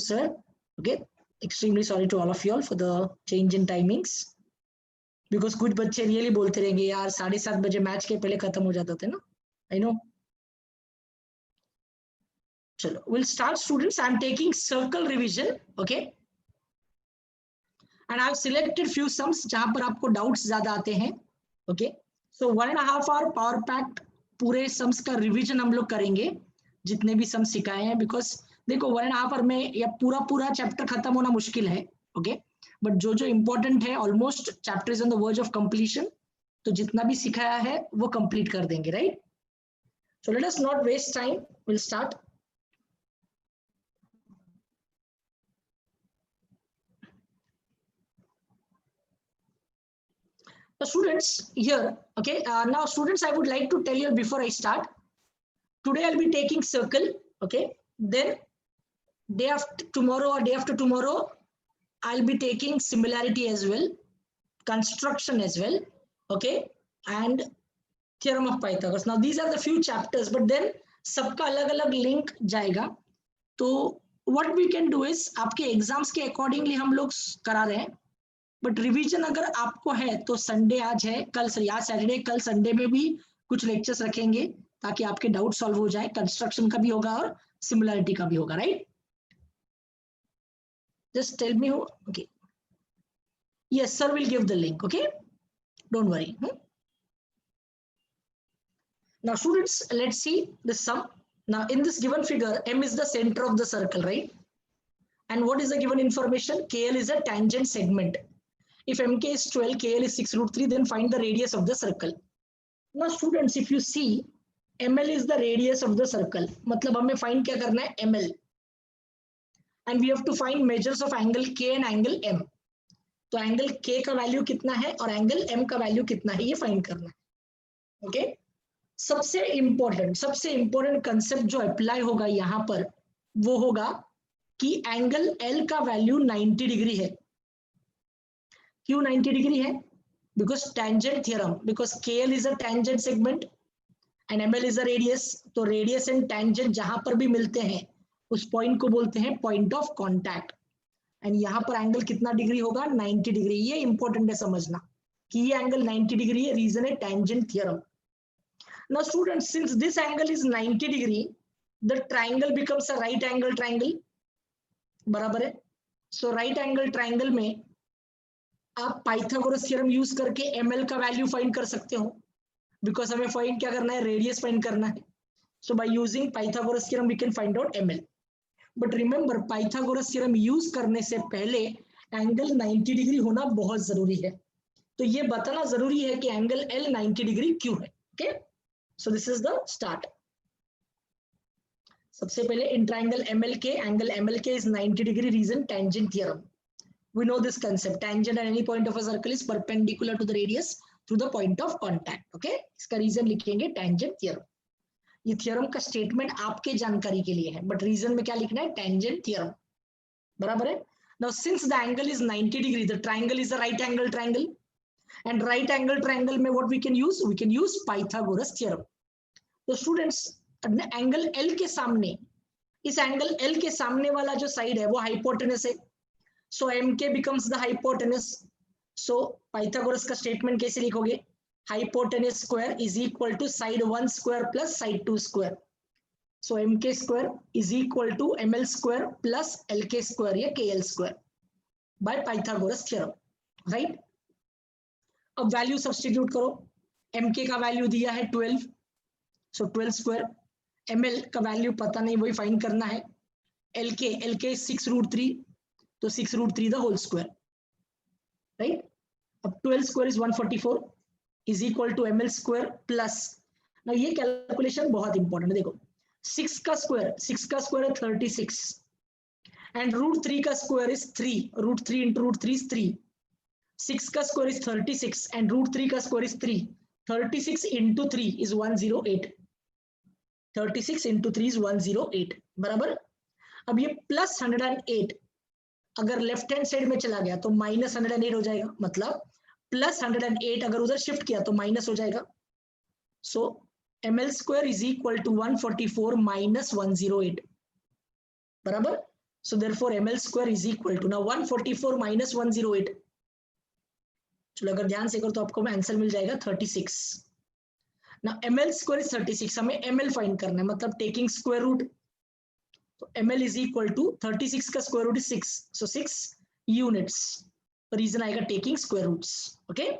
sir. Okay, extremely sorry to all of you all for the change in timings. Because कुछ बच्चे really बोलते रहेंगे यार 7:30 बजे मैच के पहले खत्म हो जाते थे ना. I know. चलो, we'll start students. I'm taking circle revision. Okay. And I've selected few sums जहां पर आपको doubts ज्यादा आते हैं. Okay. So 1.5 hour power packed पूरे sums का revision हम लोग करेंगे जितने भी sums सिखाए हैं. Because देखो 1.5 hour में या पूरा चैप्टर खत्म होना मुश्किल है. ओके, बट जो इंपॉर्टेंट है almost chapter is on the verge of completion, तो जितना भी सिखाया है वो कंप्लीट कर देंगे, right? So let us not waste time, will start. Students here, okay, now students I would like to tell you before I start, today I'll be taking circle, okay, then day after tomorrow or day after tomorrow I'll be taking similarity as well, construction as well, okay, and theorem of Pythagoras. Now these are the few chapters, but then सबका अलग-अलग link जाएगा. तो what we can do is आपके exams के accordingly हम लोग करा रहे हैं, बट रिवीजन अगर आपको है तो संडे आज है, कल आज सैटरडे, कल संडे में भी कुछ लेक्चर्स रखेंगे ताकि आपके डाउट सॉल्व हो जाए. कंस्ट्रक्शन का भी होगा और सिमिलरिटी का भी होगा, right? Just tell me who. Okay. Yes, sir will give the link. Okay. Don't worry. Now, students, let's see the sum. Now, in this given figure, M is the center of the circle, right? And what is the given information? KL is a tangent segment. If MK is 12, KL is 6√3, then find the radius of the circle. Now, students, if you see, ML is the radius of the circle. मतलब हमें find क्या करना है? ML. And we have to find measures of angle K and angle M. तो angle K का value कितना है और एंगल M का वैल्यू कितना है, ये फाइंड करना है. ओके, सबसे इंपॉर्टेंट कंसेप्ट जो अप्लाई होगा यहाँ पर वो होगा कि एंगल L का वैल्यू 90 डिग्री है. क्यों 90 डिग्री है? Because tangent theorem, because KL is a tangent segment and ML is a radius. तो रेडियस एंड टेंजेंट जहां पर भी मिलते हैं उस पॉइंट को बोलते हैं पॉइंट ऑफ कॉन्टैक्ट. एंड यहाँ पर एंगल कितना डिग्री होगा? 90 डिग्री. ये इंपॉर्टेंट है समझना कि ये एंगल 90 डिग्री है. रीजन है tangent theorem. Now students, since this angle is 90 degree, the triangle becomes a right angle triangle. बराबर है? सो राइट एंगल ट्राइंगल में आप पाइथागोरस थ्योरम यूज करके ML का वैल्यू फाइंड कर सकते हो, बिकॉज हमें फाइंड क्या करना है? रेडियस फाइंड करना है. So by using Pythagoras theorem we can find out ML. But remember, Pythagoras theorem use करने से पहले एंगल 90 डिग्री होना बहुत जरूरी है. तो ये बताना जरूरी है कि एंगल L 90 डिग्री क्यों है. Okay, so this is the start. सबसे पहले in triangle MLK, angle MLK is 90 degree. Reason tangent theorem. We know this concept. Tangent at any point of a circle is perpendicular to the radius through the point of contact. Okay, इसका reason लिखेंगे tangent theorem. ये theorem का statement आपके जानकारी के लिए है, but reason में क्या लिखना है? Tangent theorem. बराबर है? Now since the angle is 90 degree, the triangle is a right angle triangle, and right angle triangle में what we can use Pythagoras theorem. तो स्टूडेंट्स, एंगल L के सामने, इस एंगल L के सामने वाला जो साइड है वो हाइपोटेनस है. सो MK becomes the hypotenuse. So Pythagoras का स्टेटमेंट कैसे लिखोगे? Hypotenuse square is equal to side 1 square plus side 2 square. So MK square is equal to ML square plus LK square या KL square by Pythagoras theorem, right? अब value substitute करो. MK का value दिया है 12, so 12 square. ML का value पता नहीं, वही फाइंड करना है. LK 6√3, तो 6√3 the whole square, right? अब 12 square is 144 is equal to ML square plus. Now ये कैलकुलेशन बहुत इंपॉर्टेंट है. देखो 6 का स्क्वायर है 36 एंड √3 का स्क्वायर इज 3. √3 into √3 is 3. 6 का स्क्वायर इज 36 एंड √3 का square is 3. 36 into 3 is 108. 36 into 3 is 108. बराबर? अब ये प्लस 108 अगर लेफ्ट हैंड साइड में चला गया तो माइनस 108 हो जाएगा. मतलब प्लस 108 अगर उधर शिफ्ट किया तो माइनस हो जाएगा. सो ML square is equal to 144 minus 108. बराबर? So therefore ml square is equal to, now 144 minus 108, चलो अगर ध्यान से करो तो आपको आंसर मिल जाएगा 36. Now ml square is 36, हमें ml फाइंड करना है, मतलब टेकिंग स्क्वायर रूट. तो ml is equal to 36 का square root is 6, so 6 units. Reason आएगा taking square roots. Okay,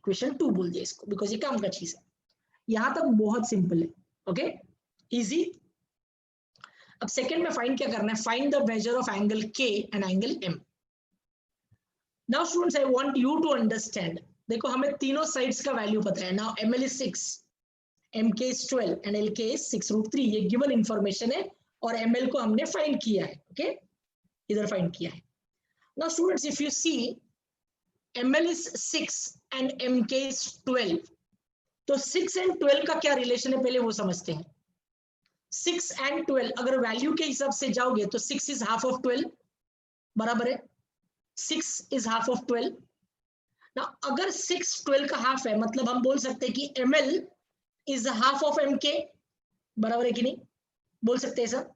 question 2 बोल दिया इसको, बिकॉज ये काम का चीज है. यहां तक बहुत सिंपल है. Okay, easy. अब सेकंड में फाइंड क्या करना है, find the measure of angle K and angle M. Now students I want you to understand. देखो हमें तीनों साइड्स का वैल्यू पता है. नाउ ml is 6, mk is 12 and lk is 6√3. ये गिवन इंफॉर्मेशन है और ml को हमने फाइंड किया है. ओके, इधर फाइंड किया है. Now students if you see ml is 6 and mk is 12, तो 6 and 12 का क्या रिलेशन है पहले वो समझते हैं. 6 and 12 अगर वैल्यू के हिसाब से जाओगे तो 6 is half of 12, बराबर है. 6 is half of 12. ना अगर 6 12 का हाफ है, मतलब हम बोल सकते हैं कि ml is half of mk, बराबर है कि नहीं, बोल सकते हैं सर.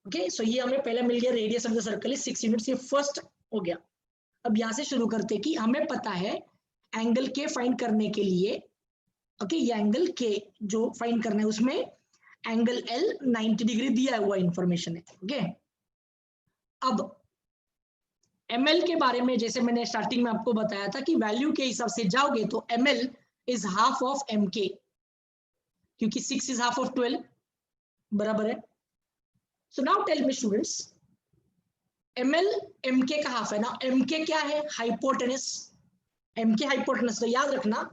ओके, सो ये हमें पहले मिल गया, radius of the circle is 6 units. ये फर्स्ट हो गया. अब यहां से शुरू करते हैं कि हमें पता है एंगल के फाइंड करने के लिए. ओके, ये एंगल के जो फाइंड करना है उसमें एंगल L 90 डिग्री दिया हुआ इंफॉर्मेशन है. ओके, अब ml के बारे में जैसे मैंने स्टार्टिंग में आपको बताया था कि वैल्यू के हिसाब से जाओगे तो ml is half of mk, क्योंकि 6 इज हाफ ऑफ 12, बराबर है. So now tell me students, ml mk का हाफ है ना. mk क्या है, हाइपोटेनस. mk hypotenuse. तो याद रखना,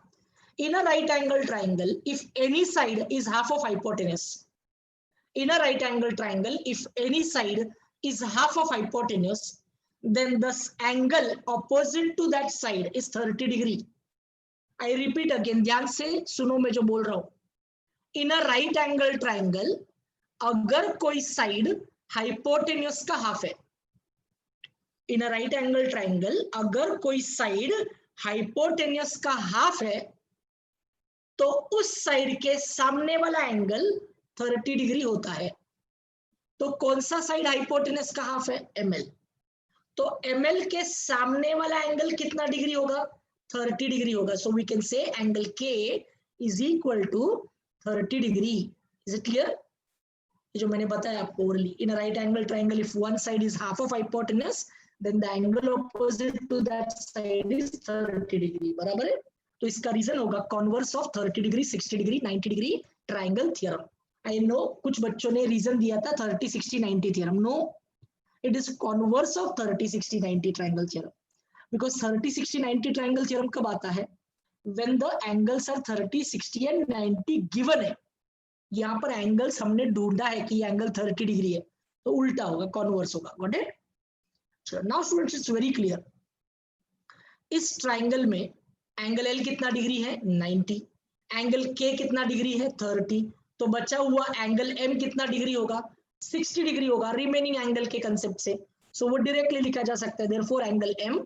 in a right angle triangle if any side is half of hypotenuse, in a right angle triangle if any side is half of hypotenuse, then the angle opposite to that side is 30 degree. I repeat again, ध्यान से सुनो मैं जो बोल रहा हूं. in a right angle triangle अगर कोई साइड हाइपोटेन्यूस का हाफ है, in a right angle triangle अगर कोई साइड हाइपोटेन्यूस का हाफ है, तो उस साइड के सामने वाला एंगल 30 डिग्री होता है. तो कौन सा साइड हाइपोटेनस का हाफ है, ml. तो ml के सामने वाला एंगल कितना डिग्री होगा, 30 डिग्री होगा. So we can say angle k is equal to 30 degree. Is it clear? ये जो मैंने बताया आपको orally, in right angle triangle if one side is half of hypotenuse then the angle opposite to that side is 30 degree, बराबर है. तो इसका reason होगा converse of 30 degree, 60 degree, 90 degree triangle theorem. I know कुछ बच्चों ने reason दिया था 30 60 90 theorem. No, it is converse of 30 60 90 triangle theorem. Because 30 60 90 triangle theorem कब आता है, when the angles are 30 60 and 90 given है. यहाँ पर एंगल्स हमने ढूंढा है कि एंगल 30 डिग्री है, तो उल्टा होगा, कॉन्वर्स होगा. Got it? Now students it's very clear. इस ट्रायंगल में एंगल L कितना डिग्री है, 90. एंगल K कितना डिग्री है, 30. तो बचा हुआ एंगल M कितना डिग्री होगा, 60 डिग्री होगा रिमेनिंग एंगल के कंसेप्ट से. सो वो डायरेक्टली लिखा जा सकता है, therefore angle M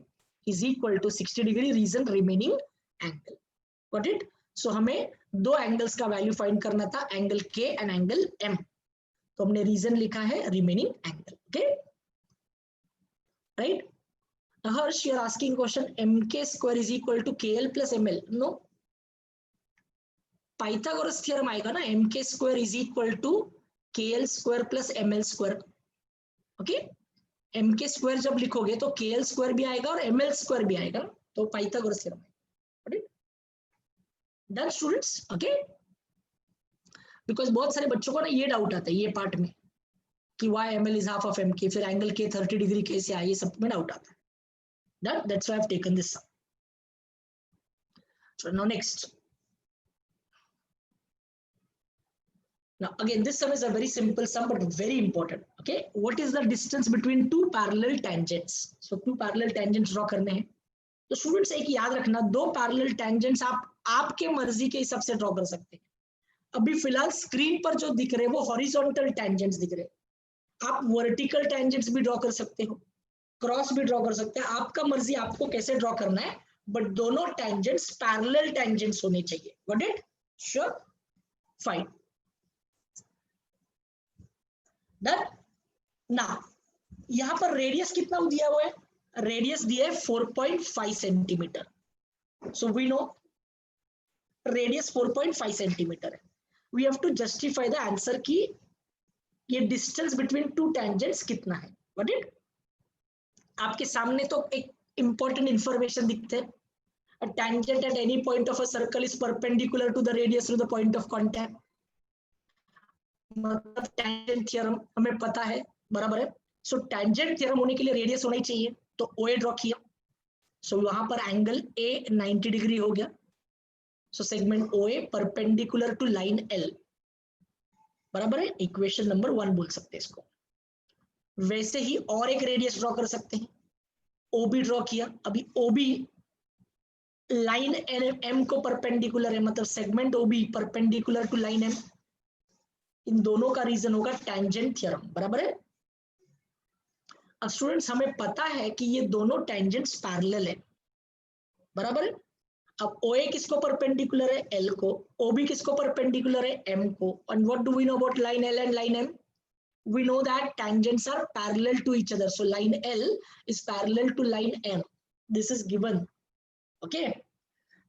is equal to 60 degree, reason remaining angle. Got it? So हमें दो एंगल्स का वैल्यू फाइंड करना था, angle K and angle M. तो हमने रीजन लिखा है remaining angle. Okay, right? Harsh, you are asking question, mk square is equal to kl plus ml. No, Pythagoras theorem आएगा ना, mk square is equal to kl square plus ml square. Okay, mk square जब लिखोगे तो kl square भी आएगा और ml square भी आएगा, तो Pythagoras theorem. Done students? Okay, because बहुत सारे बच्चों को ना ये डाउट आता है ये पार्ट में कि why ml is half of mk, फिर एंगल k 30 डिग्री कैसे आए, ये सब में डाउट आता है. That's why I've taken this sum. So now next. Now again, this sum is a very simple sum but very important. Okay, what is the distance between two parallel tangents? So two parallel tangents draw करने हैं. तो students एक याद रखना, दो parallel tangents आप आपके मर्जी के हिसाब से ड्रॉ कर सकते हैं. अभी फिलहाल स्क्रीन पर जो दिख रहे हैं वो हॉरिजॉन्टल टेंजेंट्स दिख रहे हैं. आप वर्टिकल टेंजेंट्स भी ड्रॉ कर सकते हो, क्रॉस भी ड्रॉ कर सकते हैं, आपका मर्जी आपको कैसे ड्रॉ करना है, बट दोनों टेंजेंट्स पैरेलल टेंजेंट्स होने चाहिए. Got it? Sure? Fine. Done. ना यहाँ पर रेडियस कितना दिया हुआ है, रेडियस दिया है 4.5 centimetre. So we know radius 4.5 centimetre है. We have to justify the answer की ये डिस्टेंस बिटवीन टू टेंजेंट्स कितना है. व्हाट इट, आपके सामने तो एक इंपॉर्टेंट इंफॉर्मेशन दिखते हैं. A tangent at any point of a circle is perpendicular to the radius through the point of contact. मतलब टेंजेंट थ्योरम हमें पता है, बराबर है. सो टेंजेंट थ्योरम होने के लिए रेडियस होना ही चाहिए, तो OA ड्रॉ किया. सो वहां पर एंगल A 90 डिग्री हो गया. So segment OA perpendicular to line L, बराबर है. इक्वेशन नंबर 1 बोल सकते हैं इसको. वैसे ही और एक रेडियस ड्रॉ कर सकते हैं. OB ड्रॉ किया. अभी OB लाइन M को परपेंडिकुलर है, मतलब segment OB perpendicular to line M. इन दोनों का रीजन होगा टेंजेंट थ्योरम, बराबर है. अब स्टूडेंट्स हमें पता है कि ये दोनों टेंजेंट्स पैरेलल है, बराबर है. अब OA किसको परपेंडिकुलर है, L को. OB किसको परपेंडिकुलर है, M को. And what do we know about line L and line M? We know that tangents are parallel to each other. So line L is parallel to line M. This is given. Okay.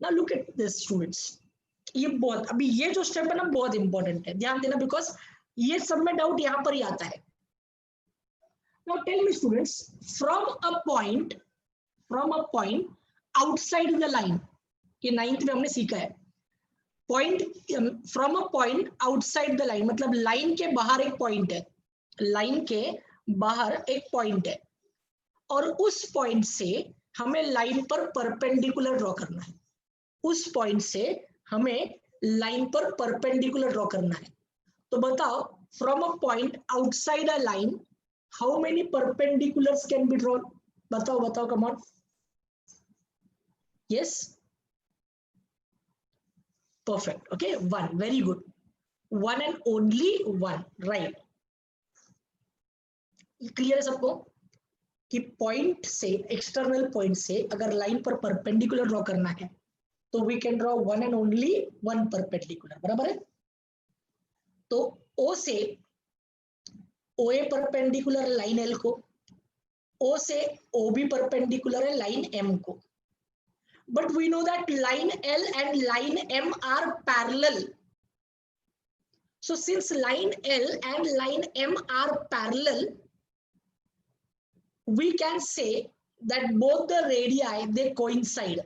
Now look at this, students. ये बहुत, अभी ये जो step है ना बहुत important है, ध्यान देना, बिकॉज ये सब में डाउट यहां पर ही आता है. Now tell me students, from a point outside the line, ये 9th में हमने सीखा है. Point from a point outside the line, मतलब लाइन के बाहर एक पॉइंट है, लाइन के बाहर एक पॉइंट है, और उस पॉइंट से हमें लाइन पर परपेंडिकुलर ड्रॉ करना है. उस पॉइंट से हमें लाइन पर परपेंडिकुलर ड्रॉ करना है. तो बताओ, from a point outside a line how many perpendiculars can be drawn? बताओ बताओ, come on. Yes, perfect. Okay, 1, very good. 1 and only 1, right. Clear है सबको कि पॉइंट से, एक्सटर्नल पॉइंट से अगर लाइन पर परपेंडिकुलर ड्रॉ करना है तो we can draw 1 and only 1 perpendicular, बराबर है. तो O से OA परपेंडिकुलर है लाइन L को, O से OB परपेंडिकुलर है लाइन M को. But we know that line L and line M are parallel. So since line L and line M are parallel, we can say that both the radii they coincide.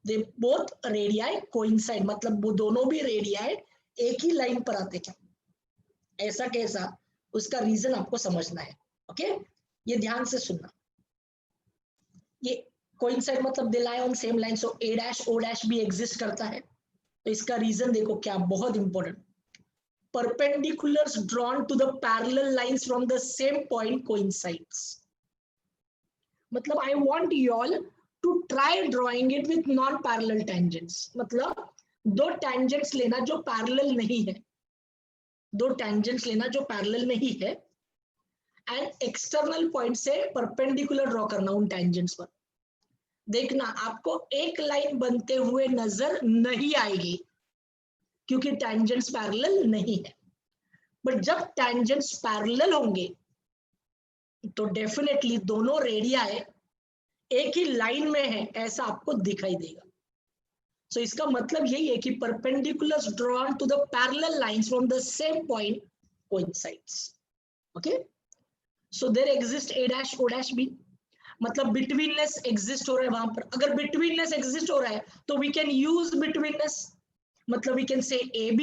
They both radii coincide. मतलब वो दोनों भी radii एक ही line पर आते हैं. ऐसा कैसा, उसका रीजन आपको समझना है. ओके, ये ध्यान से सुनना. ये कोइंसाइड मतलब they lie on same line. So A dash O dash भी एग्जिस्ट करता है. तो इसका रीजन देखो क्या, बहुत important. Perpendiculars drawn to the parallel lines from the same point coincides. मतलब I want you all to try drawing it with non parallel tangents. मतलब दो टेंजेंट्स लेना जो पैरेलल नहीं है, दो टेंजेंट्स लेना जो पैरेलल नहीं है, एंड एक्सटर्नल पॉइंट से परपेंडिकुलर ड्रॉ करना उन टेंजेंट्स पर. देखना आपको एक लाइन बनते हुए नजर नहीं आएगी क्योंकि टेंजेंट्स पैरेलल नहीं है. बट जब टेंजेंट्स पैरेलल होंगे तो डेफिनेटली दोनों रेडियाई एक ही लाइन में है ऐसा आपको दिखाई देगा. सो इसका मतलब यही है कि perpendiculars drawn to the parallel lines from the same point coincides. Okay, so there exist A dash O dash B. मतलब बिटवीननेस एग्जिस्ट हो रहा है वहां पर. अगर बिटवीननेस एग्जिस्ट हो रहा है तो वी कैन यूज बिटवीननेस. मतलब we can say AB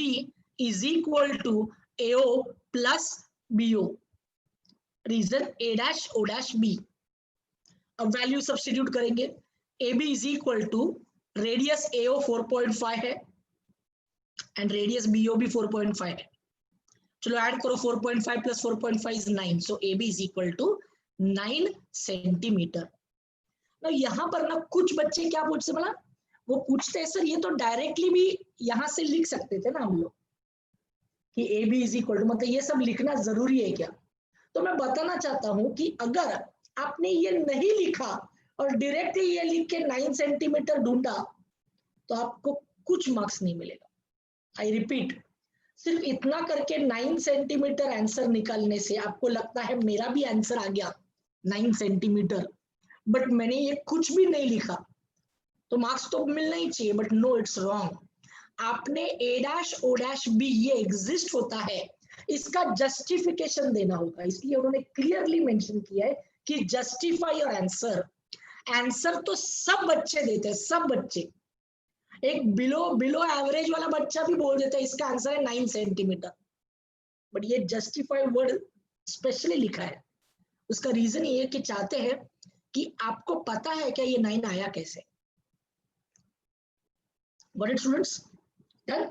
is equal to AO plus BO. Reason A dash O dash B. अब वैल्यू सब्स्टिट्यूट करेंगे. AB is equal to radius AO 4.5 है एंड रेडियस BO भी 4.5 है. चलो add करो, 4.5 plus 4.5 is 9. So AB is equal to 9 centimetre. ना यहाँ पर ना कुछ बच्चे क्या पूछते, बोला वो पूछते हैं सर ये तो डायरेक्टली भी यहाँ से लिख सकते थे ना हम लोग कि AB इज इक्वल टू, मतलब ये सब लिखना जरूरी है क्या? तो मैं बताना चाहता हूं कि अगर आपने ये नहीं लिखा और डायरेक्टली ये लिख के 9 सेंटीमीटर ढूंढा तो आपको कुछ मार्क्स नहीं मिलेगा. आई रिपीट, सिर्फ इतना करके 9 सेंटीमीटर आंसर निकालने से आपको लगता है मेरा भी आंसर आ गया 9 सेंटीमीटर, बट मैंने ये कुछ भी नहीं लिखा तो मार्क्स तो मिलना ही चाहिए, बट नो, इट्स रॉन्ग। आपने A dash O dash B ये एग्जिस्ट होता है, इसका जस्टिफिकेशन देना होगा, इसलिए उन्होंने क्लियरली मेंशन किया है कि जस्टिफाई योर आंसर। आंसर तो सब बच्चे देते हैं, सब बच्चे, एक बिलो बिलो एवरेज वाला बच्चा भी बोल देता है इसका आंसर है 9 सेंटीमीटर, बट ये जस्टिफाई वर्ड स्पेशली लिखा है। उसका रीजन ये है कि चाहते हैं कि आपको पता है क्या ये 9 आया कैसे। Got it, students? Done?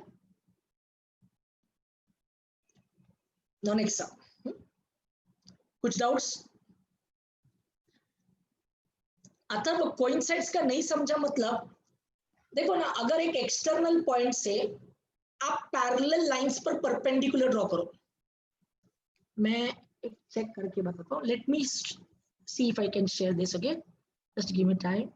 Now next sum. कुछ डाउट्स? अतः कोइंसाइड्स का नहीं समझा मतलब, देखो ना, अगर एक एक्सटर्नल पॉइंट से आप पैरेलल लाइंस पर परपेंडिकुलर ड्रॉ करो, मैं एक चेक करके बताता हूँ, let me see if I can share this, okay, just give me time.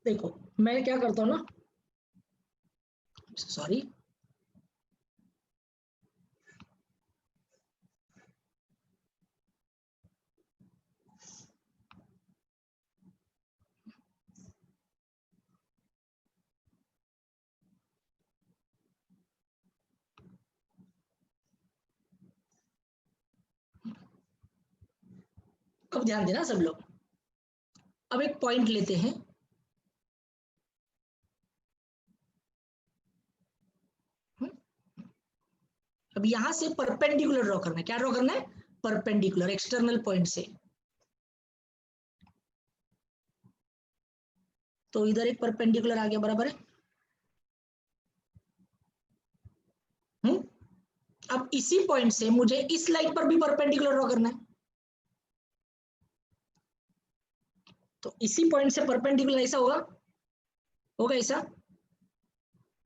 देखो मैं क्या करता हूँ ना, सॉरी, अब ध्यान देना सब लोग। अब एक पॉइंट लेते हैं, अब यहां से परपेंडिकुलर ड्रॉ करना है। क्या ड्रॉ करना है? परपेंडिकुलर, एक्सटर्नल पॉइंट से। तो इधर एक परपेंडिकुलर आ गया, बराबर है। अब इसी पॉइंट से मुझे इस लाइन पर भी परपेंडिकुलर ड्रॉ करना है, तो इसी पॉइंट से परपेंडिकुलर ऐसा होगा, होगा ऐसा,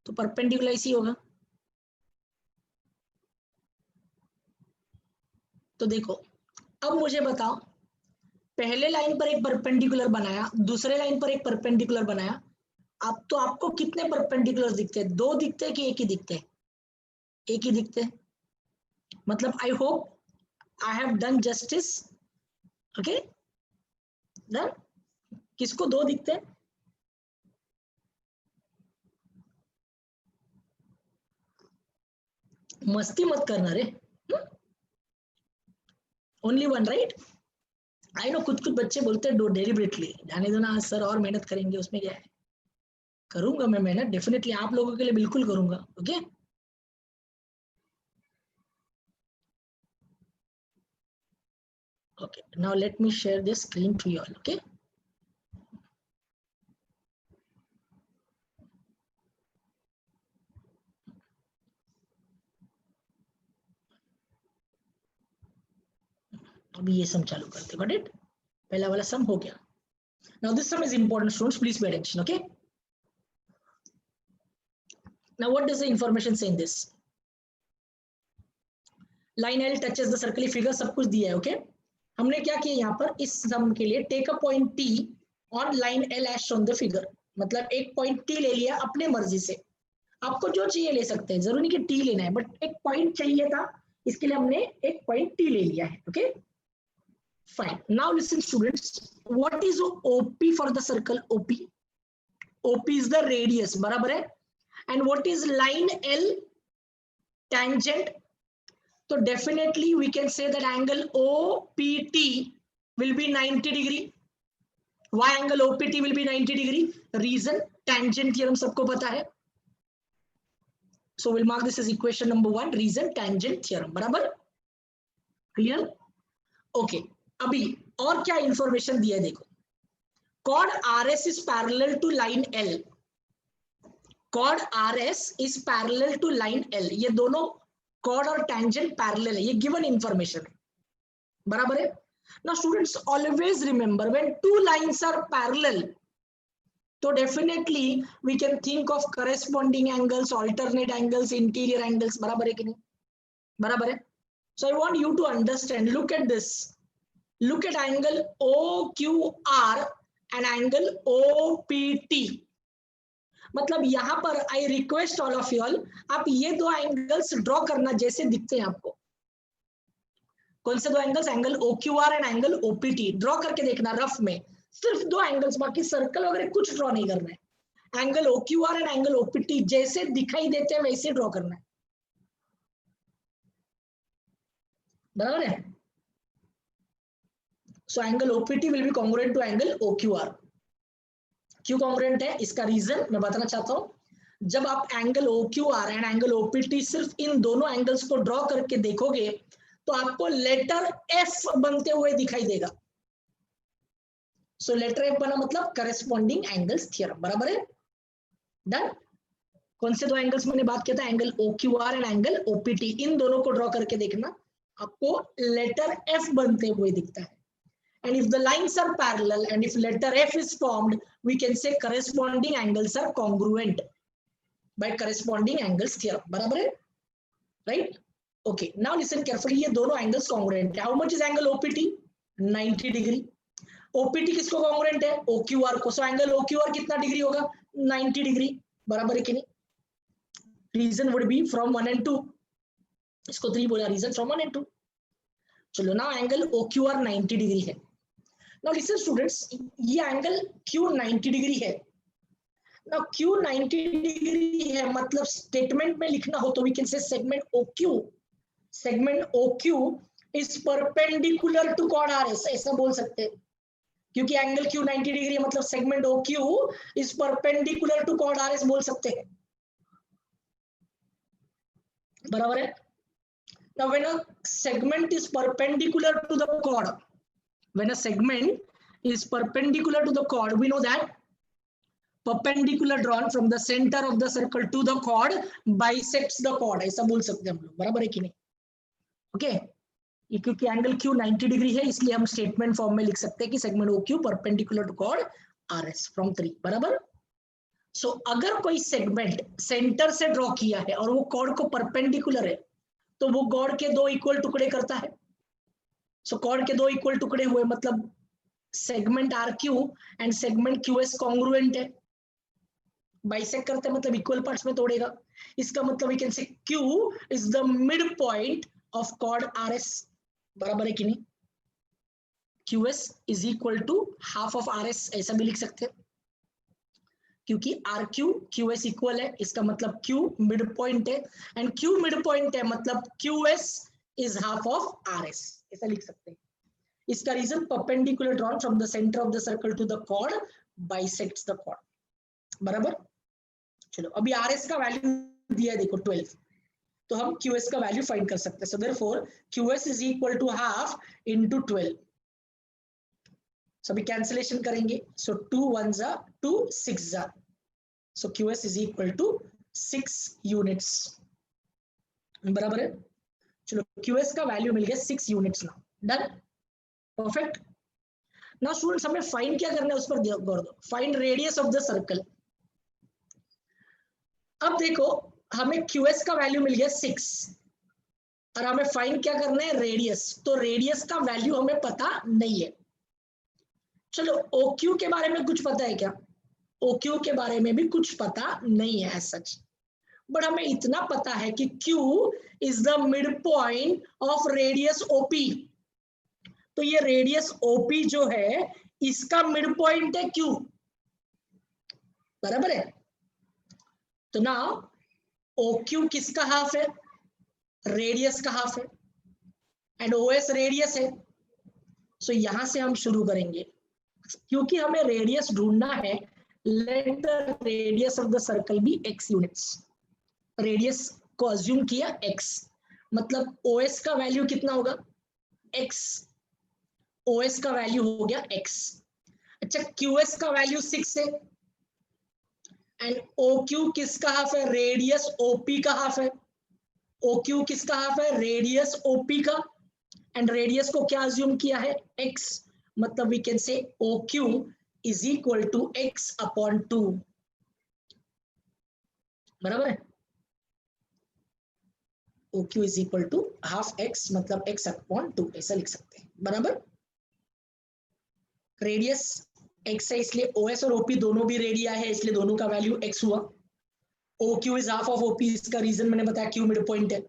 तो परपेंडिकुलर ऐसी होगा। तो देखो अब मुझे बताओ, पहले लाइन पर एक परपेंडिकुलर बनाया, दूसरे लाइन पर एक परपेंडिकुलर बनाया, अब तो आपको कितने परपेंडिकुलर दिखते हैं? 2 दिखते हैं कि एक ही दिखते हैं? एक ही दिखते हैं। मतलब I hope I have done justice, okay done. किसको 2 दिखते हैं? मस्ती मत करना रे, ओनली वन राइट। आई नो कुछ कुछ बच्चे बोलते हैं डो डेलिबरेटली, जाने दो ना सर, और मेहनत करेंगे, उसमें क्या है। करूंगा मैं मेहनत, डेफिनेटली आप लोगों के लिए बिल्कुल करूंगा, okay. Okay, now let me share this screen to you all, okay. अभी ये सम चालू करते, गॉट इट। पहला वाला सम हो गया। Now this sum is important, students, please pay attention, okay. Now what does the information say in this? Line L touches the circle, figure सब कुछ दिया है, ओके। हमने क्या किया यहाँ पर, इस सम के लिए take a point T on line L as shown the figure, मतलब एक पॉइंट T ले लिया अपने मर्जी से, आपको जो चाहिए ले सकते हैं, जरूरी नहीं कि T लेना है, बट एक पॉइंट चाहिए था, इसके लिए हमने एक पॉइंट T ले लिया है, okay. Fine. Now listen, students. What is OP for the circle OP? OP is the radius, बराबर है. And what is line L? Tangent. So definitely we can say that angle OPT will be 90 degree. Why angle OPT will be 90 degree? Reason, tangent theorem सबको पता है. So we'll mark this as equation number 1. Reason, tangent theorem. बराबर? Clear? Okay. अभी और क्या information दिया है देखो, chord RS is parallel to line L, chord RS is parallel to line L, ये दोनों chord और tangent parallel है, ये given information है, बराबर है। Now students always remember when two lines are parallel, तो definitely we can think of corresponding angles, alternate angles, interior angles, बराबर है कि नहीं? बराबर है। So I want you to understand, look at this. Look at angle OQR an angle OPT। मतलब यहां पर I request all of you all, आप ये दो एंगल्स ड्रॉ करना जैसे दिखते हैं आपको। कौन से दो angles? Angle OQR and angle OPT draw करके देखना रफ में, सिर्फ दो एंगल्स, बाकी सर्कल वगैरह कुछ ड्रॉ नहीं करना है। Angle OQR and angle OPT जैसे दिखाई देते हैं वैसे ड्रॉ करना है, बराबर है? So angle OPT will be congruent to angle OQR। क्यों कॉन्ग्रुएंट है इसका रीजन मैं बताना चाहता हूं। जब आप angle OQR and angle OPT सिर्फ इन दोनों एंगल्स को ड्रॉ करके देखोगे तो आपको लेटर F बनते हुए दिखाई देगा। सो लेटर F बना मतलब करेस्पॉन्डिंग एंगल्स थ्योरम, बराबर है? डन। कौन से दो एंगल्स मैंने बात किया था? Angle OQR and angle OPT, इन दोनों को ड्रॉ करके देखना, आपको लेटर F बनते हुए दिखता है। And if the lines are parallel and if letter F is formed, we can say corresponding angles are congruent by corresponding angles theorem, बराबर है? Right? Okay. Now listen carefully. ये दोनों angles congruent है. How much is angle OPT? 90 degree. OPT किसको congruent है? OQR को. So angle OQR कितना degree होगा? 90 डिग्री, बराबर है कि नहीं? Reason would be from 1 and 2. इसको 3 बोला, reason from 1 and 2. चलो now angle OQR 90 डिग्री है. Now listen students, ये एंगल Q 90 डिग्री है। Now Q 90 डिग्री है मतलब स्टेटमेंट में लिखना हो तो we can say segment OQ is perpendicular to chord RS, ऐसा बोल सकते हैं। क्योंकि एंगल Q 90 डिग्री है मतलब segment OQ is perpendicular to chord RS बोल सकते हैं, बराबर है? Now when a segment is perpendicular to the chord, when a segment is perpendicular to the chord, we know that perpendicular drawn from the center of the circle to the chord bisects the chord, ऐसा बोल सकते हैं हम लोग, बराबर है कि नहीं? ओके, ये क्योंकि एंगल Q 90 डिग्री है इसलिए हम स्टेटमेंट फॉर्म में लिख सकते हैं कि segment OQ perpendicular to chord RS from 3, बराबर? सो अगर कोई सेगमेंट सेंटर से ड्रॉ किया है और वो chord को परपेंडिकुलर है तो वो chord के दो इक्वल टुकड़े करता है। सो chord के दो इक्वल टुकड़े हुए मतलब segment RQ and segment QS congruent है, बाइसेक्ट करते मतलब इक्वल पार्ट्स में तोड़ेगा। इसका मतलब we can say Q is the mid point of chord RS, बराबर है कि नहीं? QS is equal to half of RS, ऐसा भी लिख सकते हैं क्योंकि RQ QS इक्वल है, इसका मतलब Q मिड पॉइंट है एंड Q मिड पॉइंट है मतलब QS is half of RS, ऐसा लिख सकते हैं। इसका reason perpendicular drawn from the centre of the circle to the chord bisects the chord, बराबर? चलो अभी RS का वैल्यू दिया है देखो 12, तो हम QS का वैल्यू फाइंड कर सकते हैं। So therefore QS is equal to half into 12। सभी कैंसिलेशन करेंगे, सो 2 1 जा 2 6 जा, so QS is equal to 6 units, बराबर है? चलो QS का वैल्यू मिल गया 6 यूनिट्स ना, डन, परफेक्ट। नाउ स्टूडेंट्स हमें फाइंड क्या करना है उस पर गौर दो, find radius of the circle. अब देखो हमें QS का वैल्यू मिल गया 6 और हमें फाइंड क्या करना है? रेडियस। तो रेडियस का वैल्यू हमें पता नहीं है। चलो OQ के बारे में कुछ पता है क्या? OQ के बारे में भी कुछ पता नहीं है एज सच, बट हमें इतना पता है कि Q is the mid point of radius OP। तो ये रेडियस OP जो है इसका मिड पॉइंट है Q, बराबर है? तो ना OQ किसका हाफ है? रेडियस का हाफ है एंड OS रेडियस है। सो यहां से हम शुरू करेंगे क्योंकि हमें रेडियस ढूंढना है। Let the radius of the circle be x units. Radius को अज्यूम किया x, मतलब OS का वैल्यू कितना होगा? x, OS का वैल्यू हो गया x। अच्छा QS का वैल्यू 6 है एंड OQ किसका हाफ है? रेडियस OP का हाफ है। OQ किसका हाफ है? रेडियस OP का, एंड रेडियस को क्या अज्यूम किया है? x, मतलब we can say OQ is equal to x upon 2, बराबर है? OQ is equal to half x मतलब x अपॉन 2, ऐसा लिख सकते हैं, बराबर? रेडियस x है इसलिए OS और OP दोनों भी रेडिया है इसलिए दोनों का वैल्यू x हुआ। OQ is half of OP, इसका रीजन मैंने बताया Q मिड पॉइंट है,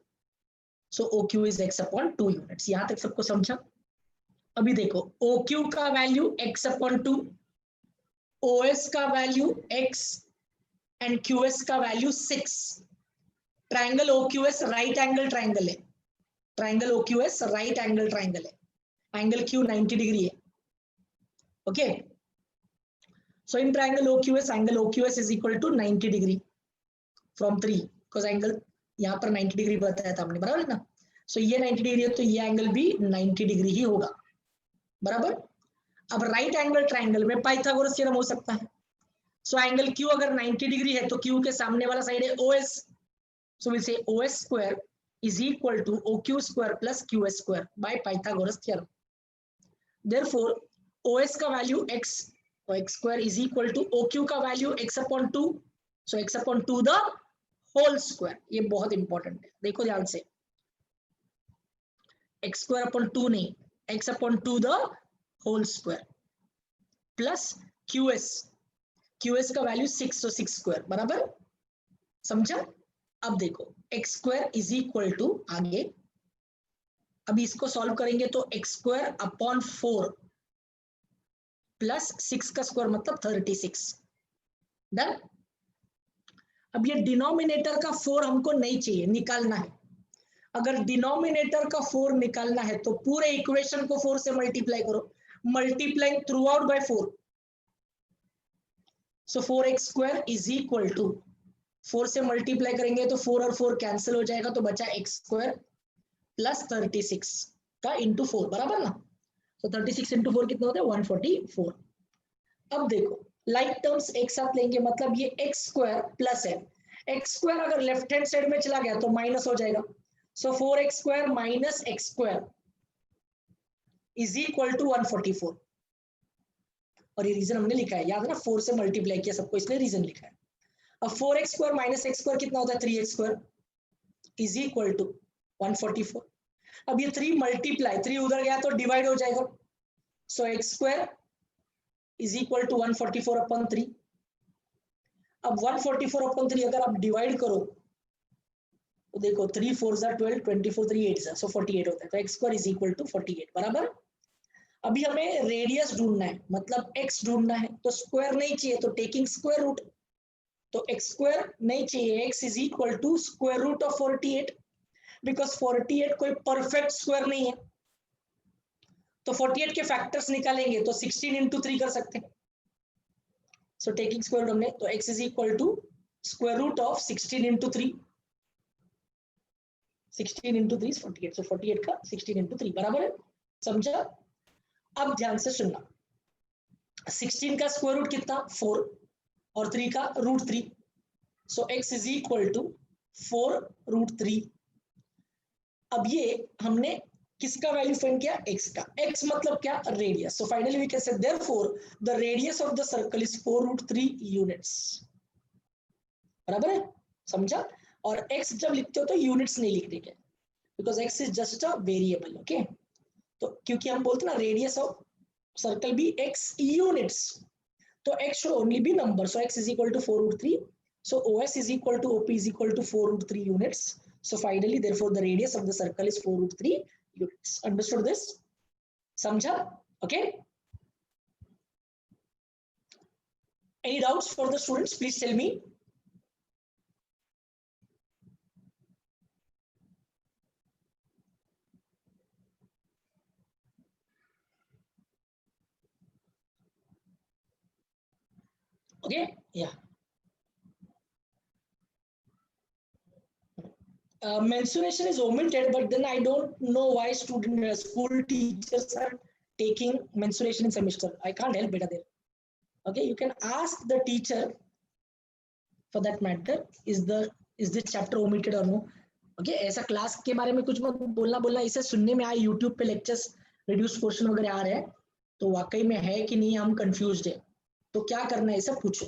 so OQ is x upon 2 units. यहां तक सबको समझा? अभी देखो OQ का वैल्यू x अपॉन 2, OS का वैल्यू x एंड QS का value 6। Triangle OQS right angle triangle है, triangle OQS right angle triangle है, एंगल Q 90 डिग्री है। Okay, so in triangle OQS angle OQS is equal to 90 degree from 3, because angle यहाँ पर 90 degree बताया था हमने, बराबर है ना। सो ये 90 डिग्री है तो ये एंगल भी 90 डिग्री ही होगा, बराबर। अब राइट एंगल ट्राइंगल में पाइथागोरस थ्योरम हो सकता है। सो एंगल Q अगर 90 डिग्री है तो Q के सामने वाला साइड है OS, so will say OS square is equal to OQ square plus QS square by Pythagoras theorem. Therefore OS का वैल्यू x, तो x square is equal to OQ का value x upon 2, so x upon 2 the whole square. ये बहुत important है, देखो ध्यान से, x square upon 2 नहीं, x upon 2 the whole square plus QS का वैल्यू 6, सो 6 स्क्वायर, बराबर, समझा। अब देखो x square is equal to, आगे अभी इसको सॉल्व करेंगे तो x स्क्वायर अपॉन 4 प्लस 6 का स्क्वायर मतलब 36, डन। अब ये डिनोमिनेटर का 4 हमको नहीं चाहिए, निकालना है। अगर डिनोमिनेटर का 4 निकालना है तो पूरे इक्वेशन को 4 से मल्टीप्लाई करो, multiply through out by 4, so 4x square is equal to, 4 से मल्टीप्लाई करेंगे तो 4 और 4 कैंसिल हो जाएगा, तो बचा x स्क्वायर प्लस 36 का इंटू 4, बराबर ना। तो 36 इंटू 4 कितना होता है 144। अब देखो लाइक टर्म्स एक साथ लेंगे, मतलब ये x स्क्वायर प्लस है, x स्क्वायर अगर लेफ्ट हैंड साइड में चला गया तो माइनस हो जाएगा, so 4x square minus x square is equal to 144। और ये रीजन हमने लिखा है, याद है ना, 4 से मल्टीप्लाई किया सबको, इसलिए रीजन लिखा है। अब 4x square minus x square कितना होता है 3x square is equal to 144। अब ये 3 मल्टीप्लाई, 3 उधर गया तो डिवाइड हो जाएगा, so x square is equal to 144 upon 3। अब 144 अपॉन 3 अगर आप डिवाइड करो तो देखो 3 4 12, 24 3 8 सो 48 होता है, तो x square is equal to 48, बराबर। अभी हमें रेडियस ढूंढना है, मतलब x ढूंढना है, तो स्क्वायर नहीं चाहिए तो टेकिंग स्क्वायर रूट, तो x स्क्वायर नहीं चाहिए, x is equal to square root of 48, because 48 कोई परफेक्ट स्क्वायर नहीं है, तो 48 के फैक्टर्स निकालेंगे तो 16 इंटू 3 कर सकते हैं, सो टेकिंग स्क्वायर रूट हमने, तो x is equal to square root of 16 into 3, 16 into 3 48, so 48 का 16 इंटू 3, बराबर है, समझा। अब ध्यान से सुनना, 16 का स्क्वायर रूट कितना 4 और 3 का root 3, so x is equal to 4 root 3। अब ये हमने किसका वैल्यू फाइंड किया, x का, x मतलब क्या radius, so finally we can say therefore the radius of the circle is 4 root 3 units, बराबर है, समझा। और x जब लिखते हो तो यूनिट्स नहीं लिखने के, because x is just a variable, okay. तो क्योंकि हम बोलते ना रेडियस ऑफ सर्कल भी x यूनिट्स, तो x should only be number, so x is equal to 4 root 3, so OS is equal to OP is equal to 4 root 3 units, so finally therefore the radius of the circle is 4 root 3 units. Understood this? Samjha? Okay, any doubts for the students, please tell me. Okay, yeah. Mensuration is omitted, but then I don't know why school teachers are taking mensuration in semester. I can't help better there. Okay, you can ask the teacher for that matter, is this chapter omitted or no. Okay, ऐसा class के बारे में कुछ मत बोलना, इसे सुनने में आए यूट्यूब पे लेक्चर्स रिड्यूस पोर्शन वगैरह आ रहे हैं तो वाकई में है कि नहीं, हम कंफ्यूज्ड है, तो क्या करना है ये सब पूछो।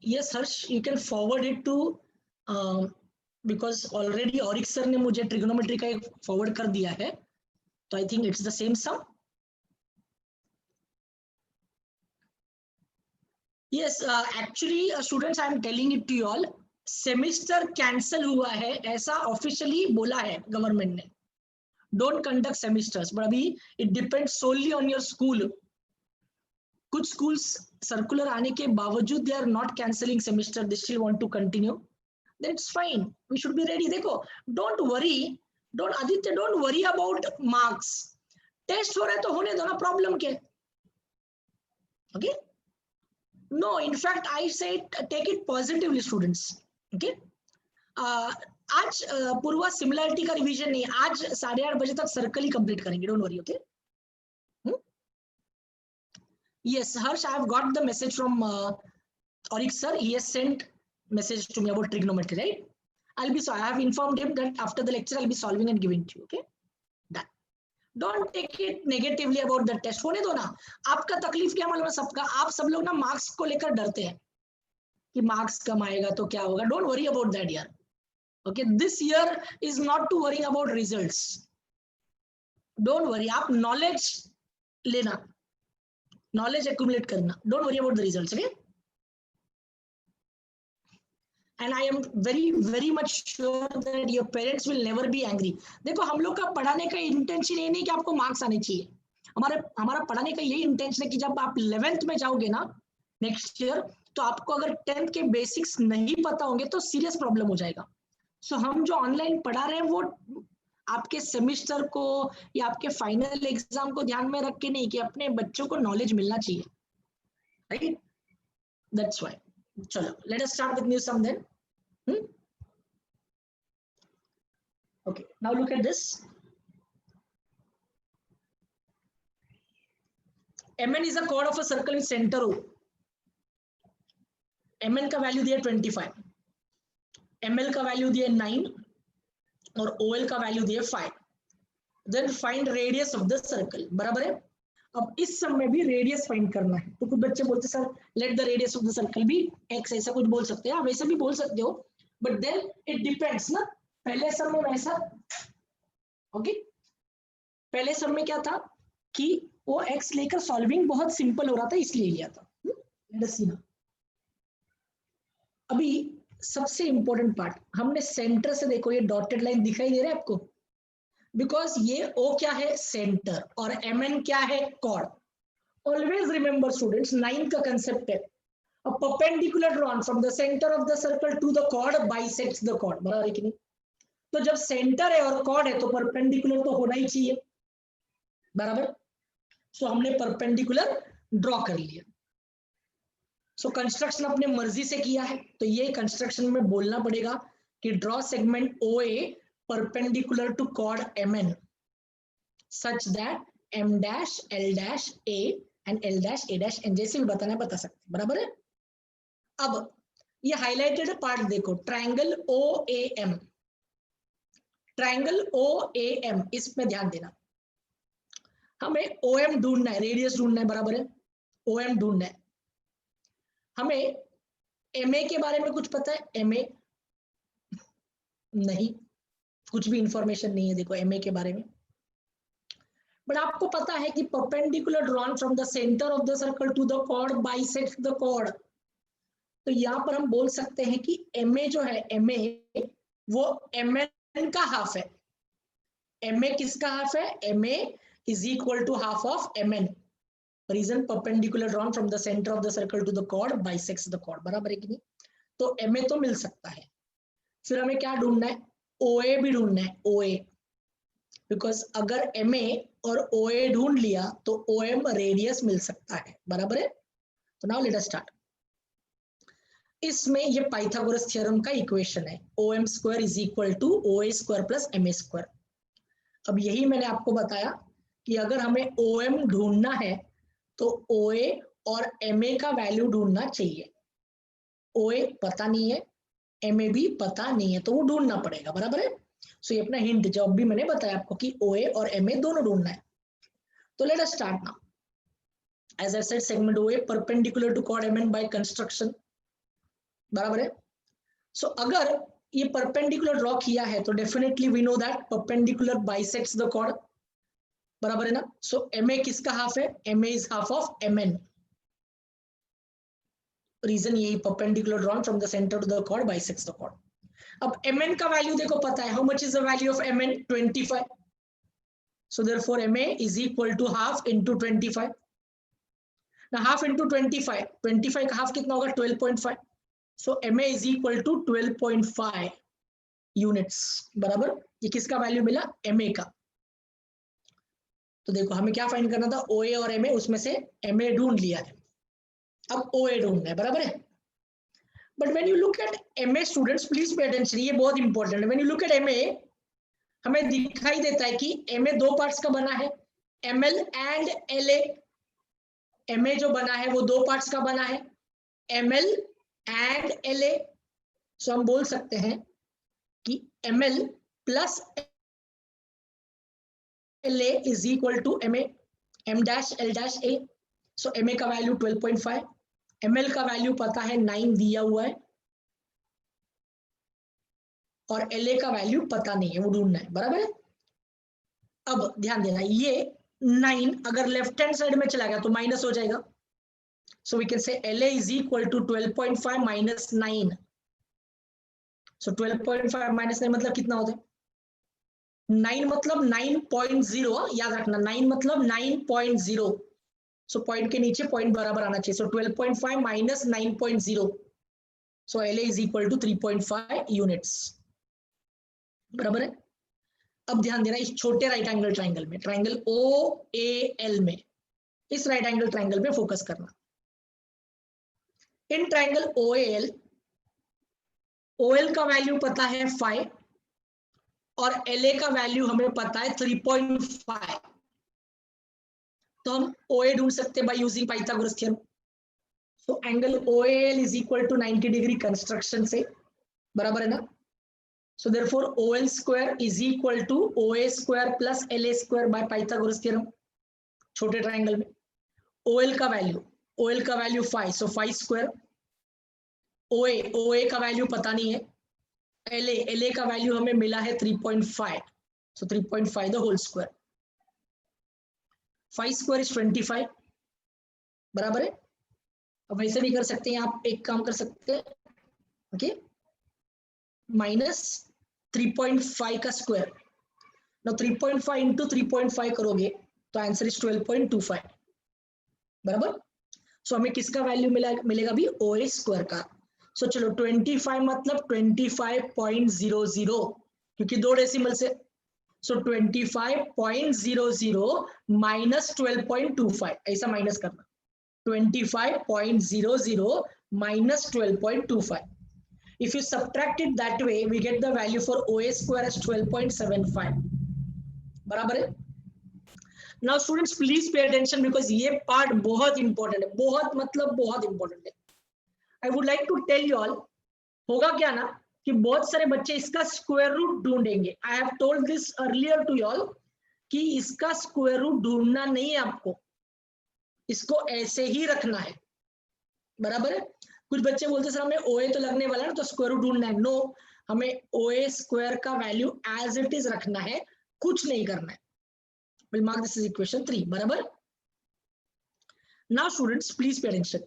yes Harsh, you can forward it to because already Aurik sir ने मुझे trigonometry का एक forward कर दिया है, तो I think it's the same sum. Yes, actually students I am telling it to you all, semester cancel हुआ है ऐसा officially बोला है government ने, don't conduct semesters, but अभी it depends solely on your school. कुछ schools circular आने के बावजूद they are not cancelling semester, they still want to continue, that's fine, we should be ready. देखो, don't worry, Aditya don't worry about marks, test हो रहा है तो होने दो ना, problem क्या है, okay? No, in fact, I say take it positively, students. Okay. आज पूर्वा सिमिलरिटी का रिवीजन नहीं, आज 8:30 बजे तक सर्कल ही कंप्लीट करेंगे, don't worry. Okay. Yes, Harsh, I have got the message from Aurik sir. He has sent message to me about trigonometry, right? I have informed him that after the lecture I'll be solving and giving to you. Okay. Done. Don't take it negatively about the test. होने दो ना. आपका तकलीफ क्या मालूम है सबका, आप सब लोग ना मार्क्स को लेकर डरते हैं कि मार्क्स कम आएगा तो क्या होगा. Don't worry about that यार. Okay, this year is not to worry about results. Don't worry, आप knowledge लेना, knowledge accumulate करना. Don't worry about the results. Okay. And I am very very much sure that your parents will never be angry. देखो, हम लोग का पढ़ाने का intention ये नहीं कि आपको मार्क्स आने चाहिए, हमारा पढ़ाने का यही इंटेंशन है कि जब आप 11th में जाओगे ना नेक्स्ट ईयर, तो आपको अगर 10th के बेसिक्स नहीं पता होंगे तो सीरियस प्रॉब्लम हो जाएगा. सो हम जो ऑनलाइन पढ़ा रहे हैं वो आपके सेमिस्टर को या आपके फाइनल एग्जाम को ध्यान में रख के नहीं, कि अपने बच्चों को नॉलेज मिलना चाहिए, राइट? That's why. चलो, let us start with new sum then. Okay, now look at this. Mn is a chord of a circle with center O. Mn का वैल्यू दिया 25, Ml का वैल्यू दिया 9 और OL का value दिया 5. Then find radius of the circle. बराबर है. अब इस सम में भी रेडियस फाइंड करना है, तो कुछ बच्चे बोलते sir let the radius of the circle be x, ऐसा कुछ बोल सकते हैं, आप वैसे भी बोल सकते हो, बट देन इट डिपेंड्स ना. पहले सम में वैसा, ओके, पहले सम में क्या था कि वो x लेकर सॉल्विंग बहुत सिंपल हो रहा था, इसलिए लिया था. लेट अस सी नाउ. अभी सबसे इंपॉर्टेंट पार्ट, हमने सेंटर से, देखो ये डॉटेड लाइन दिखाई दे रहा है आपको, बिकॉज ये O क्या है, सेंटर, और Mn क्या है, कॉर्ड. ऑलवेज रिमेंबर स्टूडेंट्स, 9 का कंसेप्ट है, a perpendicular drawn from the center of the circle to the chord bisects the chord. बराबर है कि नहीं? तो जब सेंटर है और कॉर्ड है तो परपेंडिकुलर तो होना ही चाहिए, बराबर. सो हमने परपेंडिकुलर ड्रॉ कर लिया. सो कंस्ट्रक्शन अपने मर्जी से किया है, तो ये कंस्ट्रक्शन में बोलना पड़ेगा कि draw segment OA perpendicular to chord Mn such that M dash L dash A and L dash A dash N, जैसे भी बताना बता सकते, बराबर है. अब ये हाईलाइटेड पार्ट देखो, ट्रायंगल OAM, ट्रायंगल OAM, इसमें ध्यान देना. हमें OM ढूंढना है, रेडियस ढूंढना है, बराबर है, OM ढूंढना है. हमें MA के बारे में कुछ पता है? MA नहीं, कुछ भी इंफॉर्मेशन नहीं है देखो MA के बारे में, बट आपको पता है कि perpendicular drawn from the centre of the circle to the chord bisects the chord. तो यहाँ पर हम बोल सकते हैं कि MA जो है, MA वो Mn का हाफ है. MA किसका हाफ है? MA is equal to half of Mn. Reason perpendicular drawn from the centre of the circle to the chord bisects the chord, बराबर है कि नहीं? तो MA तो मिल सकता है. फिर हमें क्या ढूंढना है? OA भी ढूंढना है, OA, बिकॉज अगर MA और OA ढूंढ लिया तो OM रेडियस मिल सकता है, बराबर है. तो नाउ लेट अस स्टार्ट. इसमें ये पाइथागोरस थ्योरम का इक्वेशन है, OM square is equal to OA square plus MA square. अब यही मैंने आपको बताया कि अगर हमें OM ढूंढना है तो OA और MA का वैल्यू ढूंढना चाहिए. OA पता नहीं है, MA भी पता नहीं है, तो वो ढूंढना पड़ेगा, बराबर है. सो ये अपना हिंट जो भी मैंने बताया आपको कि OA और MA दोनों ढूंढना है. तो let us start now. As I said, segment OA perpendicular to chord Mn by construction. बराबर है। सो अगर ये परपेंडिकुलर ड्रॉ किया है तो definitely we know that perpendicular bisects the chord, बराबर है ना। सो एम ए किसका हाफ है, M A is half of M N. Reason यही, perpendicular drawn from the centre to the chord bisects the chord. अब M N का value देखो पता है, how much is the value of M N, 25। So therefore M A is equal to half into 25। ना half into 25, 25 का half कितना होगा, 12.5। So M A is equal to 12.5 units, बराबर। ये किसका वैल्यू मिला, एम ए का। तो देखो हमें क्या फाइंड करना था, ओ ए और एम ए, उसमें से एम ए ढूंढ लिया है, अब ओ ए ढूंढना है, बराबर है। But when you look at M A students, please pay attention, ये बहुत इंपॉर्टेंट है। When you look at M A, हमें दिखाई देता है कि एम ए दो पार्ट्स का बना है, M L and L A. M A जो बना है वो दो पार्ट्स का बना है, M L and L A. So हम बोल सकते हैं कि M L plus L A is equal to M A, M dash L dash A. So M A का वैल्यू 12.5, एम एल का वैल्यू पता है 9 दिया हुआ है, और एल ए का वैल्यू पता नहीं है, वो ढूंढना है, बराबर है। अब ध्यान देना, ये 9 अगर लेफ्ट हैंड साइड में चला गया तो माइनस हो जाएगा। So we can say L A is equal to 12.5 minus 9। So 12.5 minus 9 मतलब कितना होता है, 9 मतलब 9.0, याद रखना 9 मतलब 9.0। सो पॉइंट के नीचे पॉइंट बराबर आना चाहिए। So 12.5 minus 9.0, so L A is equal to 3.5 units, बराबर है। अब ध्यान देना, इस छोटे राइट एंगल ट्राइंगल में, ट्राइंगल ओ ए एल में, इस राइट एंगल ट्राइंगल में फोकस करना। In triangle O L, O L का वैल्यू पता है 5 और एल ए का वैल्यू हमें पता है 3.5। तो हम ओ ए ढूंढ सकते हैं by using Pythagoras theorem. So angle O L is equal to 90 degree construction से, बराबर है ना। So therefore OL square is equal to OA square plus LA square by Pythagoras theorem। छोटे ट्राइंगल में OL का वैल्यू 5, so 5 square। OA का value पता नहीं है, LA का वैल्यू हमें मिला है 3.5, so 3.5 the whole square। 5 square is 25, बराबर है। अब वैसे भी कर सकते हैं आप, एक काम कर सकते हैं, ओके, माइनस 3.5 का स्क्वायर। ना 3.5 इंटू 3.5 करोगे तो आंसर इज 12.25, बराबर। सो हमें किसका वैल्यू मिलेगा भी, ओ ए स्क्वायर का। सो चलो 25 मतलब 25.00, क्योंकि दो डेसिमल से। सो 25.00 माइनस 12.25, ऐसा माइनस करना, 25.00 minus 12.25. If you subtract it that way, we get the value for OA square as 12.75. बराबर है। Now students please pay attention because ये part बहुत important है, बहुत मतलब बहुत important है। I would like to tell you all, होगा क्या ना कि बहुत सारे बच्चे इसका स्क्वायर रूट ढूंढेंगे। I have told this earlier to you all कि इसका स्क्वायर रूट ढूंढना नहीं है आपको, इसको ऐसे ही रखना है, बराबर है। कुछ बच्चे बोलते सर हमें OA तो लगने वाला है ना, तो स्क्वायर रूट ढूंढना है। नो, हमें OA स्क्वायर का वैल्यू एज इट इज रखना है, कुछ नहीं करना है। Will mark this is equation 3, बराबर। Now students please pay attention,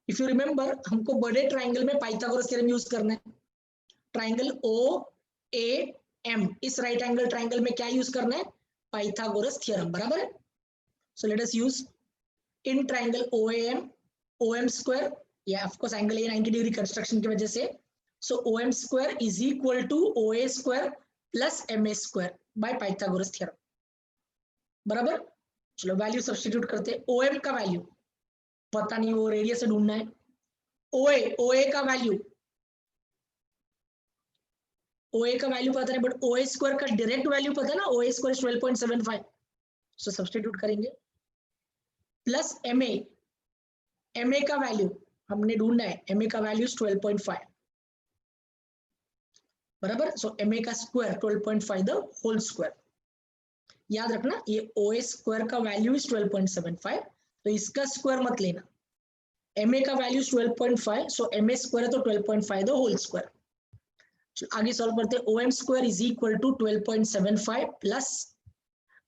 if you remember हमको बड़े ट्राइंगल में पाइथागोरस थ्योरम यूज करना है। ट्राइंगल OAM, इस राइट एंगल ट्राइंगल में क्या यूज करना है, पाइथागोरस थ्योरम, बराबर है। सो let us use in triangle OAM, OM square, या of course angle A 90 degree construction की वजह से। So OM square is equal to OA square plus MA square by Pythagoras theorem, बराबर। चलो वैल्यू सब्स्टिट्यूट करते हैं। OM का value पता नहीं, वो रेडियस से ढूंढना है। OA का वैल्यू पता नहीं, बट OA स्क्वायर का डायरेक्ट वैल्यू पता है ना, OA स्क्वायर 12.75। सो सब्स्टिट्यूट करेंगे प्लस MA का वैल्यू हमने ढूंढना है, MA का वैल्यू 12.5, बराबर। सो MA का स्क्वायर 12.5 द होल स्क्वायर। याद रखना ये OA स्क्वायर का वैल्यू इज 12.75, तो इसका स्क्वायर मत लेना, एम ए का value 12.5, so M A square है तो 12.5 द होल स्क्वायर। आगे सॉल्व करते हैं। O M square is equal to 12.75 plus,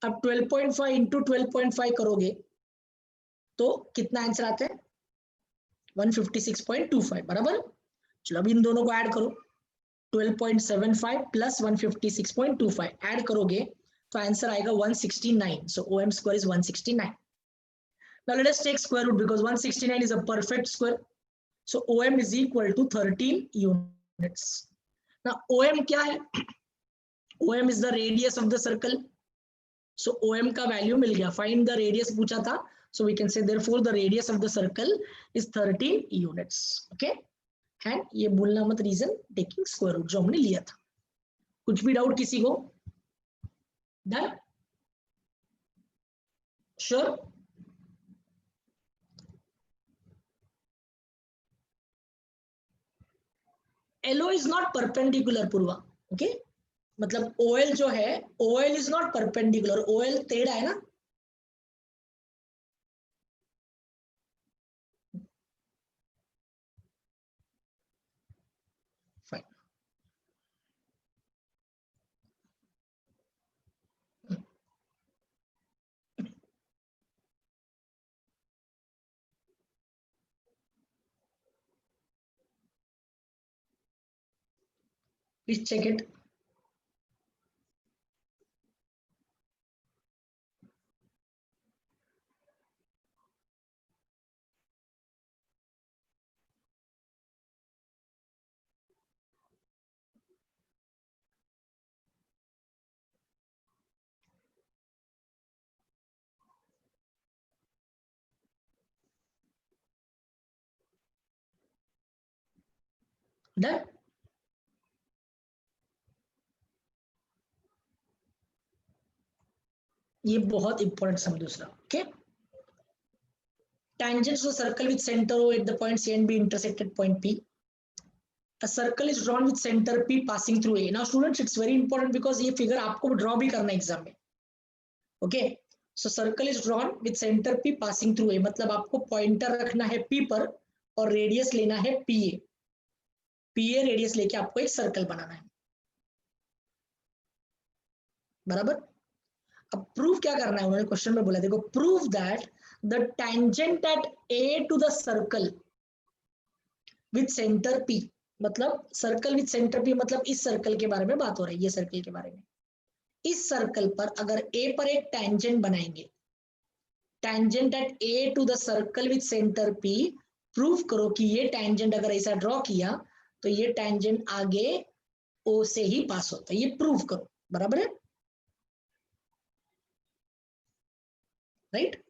अब 12.5 इंटू 12.5 करोगे तो कितना आंसर आता है 156.25 बराबर। चलो अब इन दोनों को ऐड करो, 12.75 प्लस 156.25 ऐड करोगे तो आंसर आएगा 169। So O M square is 169। Now let us take square root because 169 is a perfect square. So OM is equal to 13 units. Now OM क्या है? OM is the radius of the circle. So OM का value मिल गया। Find the radius पूछा था, so we can say therefore the radius of the circle is 13 units. Okay? And ये भूलना मत रीजन टेकिंग स्क्वायर रूट जो हमने लिया था। कुछ भी डाउट किसी को? Done? Sure? LO is not perpendicular Purva, okay? मतलब OL जो है, OL is not perpendicular, OL टेढ़ा है ना। Fine, please check it. Done? ये बहुत इंपॉर्टेंट समझ दूसरा, okay? Tangents to a circle with center O at the point C and B intersect at point P. A circle is drawn with center P passing through A. Now students, it's very important because ये figure आपको draw भी करना है exam में, okay? So circle is drawn with center P passing through A, मतलब आपको pointer रखना है P पर और रेडियस लेना है PA। PA रेडियस लेके आपको एक सर्कल बनाना है, बराबर। अब प्रूफ क्या करना है, उन्होंने क्वेश्चन में बोला, देखो, prove that the tangent at A to the circle with centre P, मतलब सर्कल विथ सेंटर पी मतलब इस सर्कल के बारे में बात हो रही है, ये सर्कल के बारे में। इस सर्कल पर अगर ए पर एक टेंजेंट बनाएंगे, tangent at A to the circle with centre P, prove करो कि ये टेंजेंट अगर ऐसा ड्रॉ किया तो ये टेंजेंट आगे ओ से ही पास होता है, ये प्रूव करो, बराबर है, right?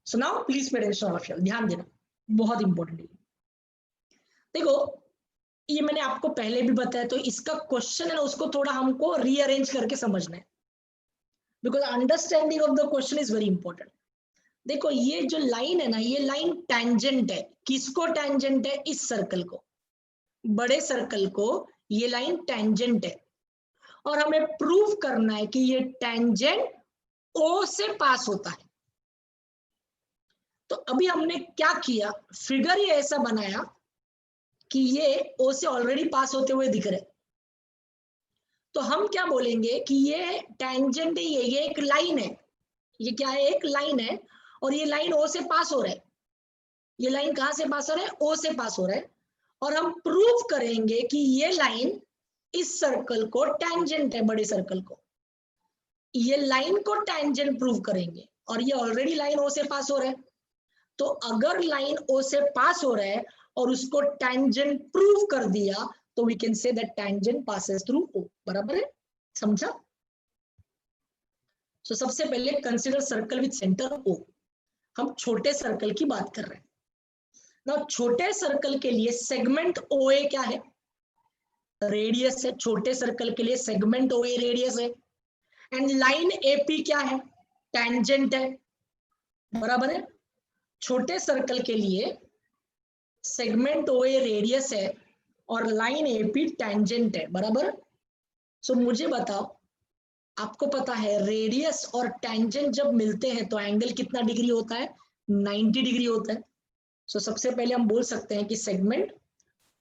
So now please pay attention all of you, ध्यान देना, बहुत इंपॉर्टेंट है। देखो, ये मैंने आपको पहले भी बताया, तो इसका क्वेश्चन है ना, उसको थोड़ा हमको रीअरेंज करके समझना है, because understanding of the question is very important. देखो, ये जो लाइन है ना, ये लाइन टेंजेंट है, किसको टेंजेंट है? इस सर्कल को, बड़े सर्कल को ये लाइन टेंजेंट है, और हमें प्रूव करना है कि ये टेंजेंट ओ से पास होता है। तो अभी हमने क्या किया, फिगर ये ऐसा बनाया कि ये ओ से ऑलरेडी पास होते हुए दिख रहे, तो हम क्या बोलेंगे कि ये टेंजेंट है, ये एक लाइन है, ये क्या है? एक लाइन है, और ये लाइन ओ से पास हो रहा है। ये लाइन कहां से पास हो रहा है? ओ से पास हो रहा है, और हम प्रूव करेंगे कि ये लाइन इस सर्कल को टेंजेंट है, बड़े सर्कल को। ये लाइन को टेंजेंट प्रूव करेंगे, और ये ऑलरेडी लाइन ओ से पास हो रहा है, तो अगर लाइन ओ से पास हो रहा है और उसको टेंजेंट प्रूव कर दिया तो we can say that tangent passes through O, बराबर है? समझा? सो सबसे पहले consider circle with centre O. हम छोटे सर्कल की बात कर रहे हैं ना। छोटे सर्कल के लिए सेगमेंट ओए क्या है? रेडियस है। छोटे सर्कल के लिए सेगमेंट ओए रेडियस है, एंड लाइन एपी क्या है? टेंजेंट है, बराबर है? छोटे सर्कल के लिए सेगमेंट ओए रेडियस है और लाइन एपी टेंजेंट है, बराबर? सो मुझे बताओ, आपको पता है रेडियस और टेंजेंट जब मिलते हैं तो एंगल कितना डिग्री होता है? 90 डिग्री होता है। सो सबसे पहले हम बोल सकते हैं कि segment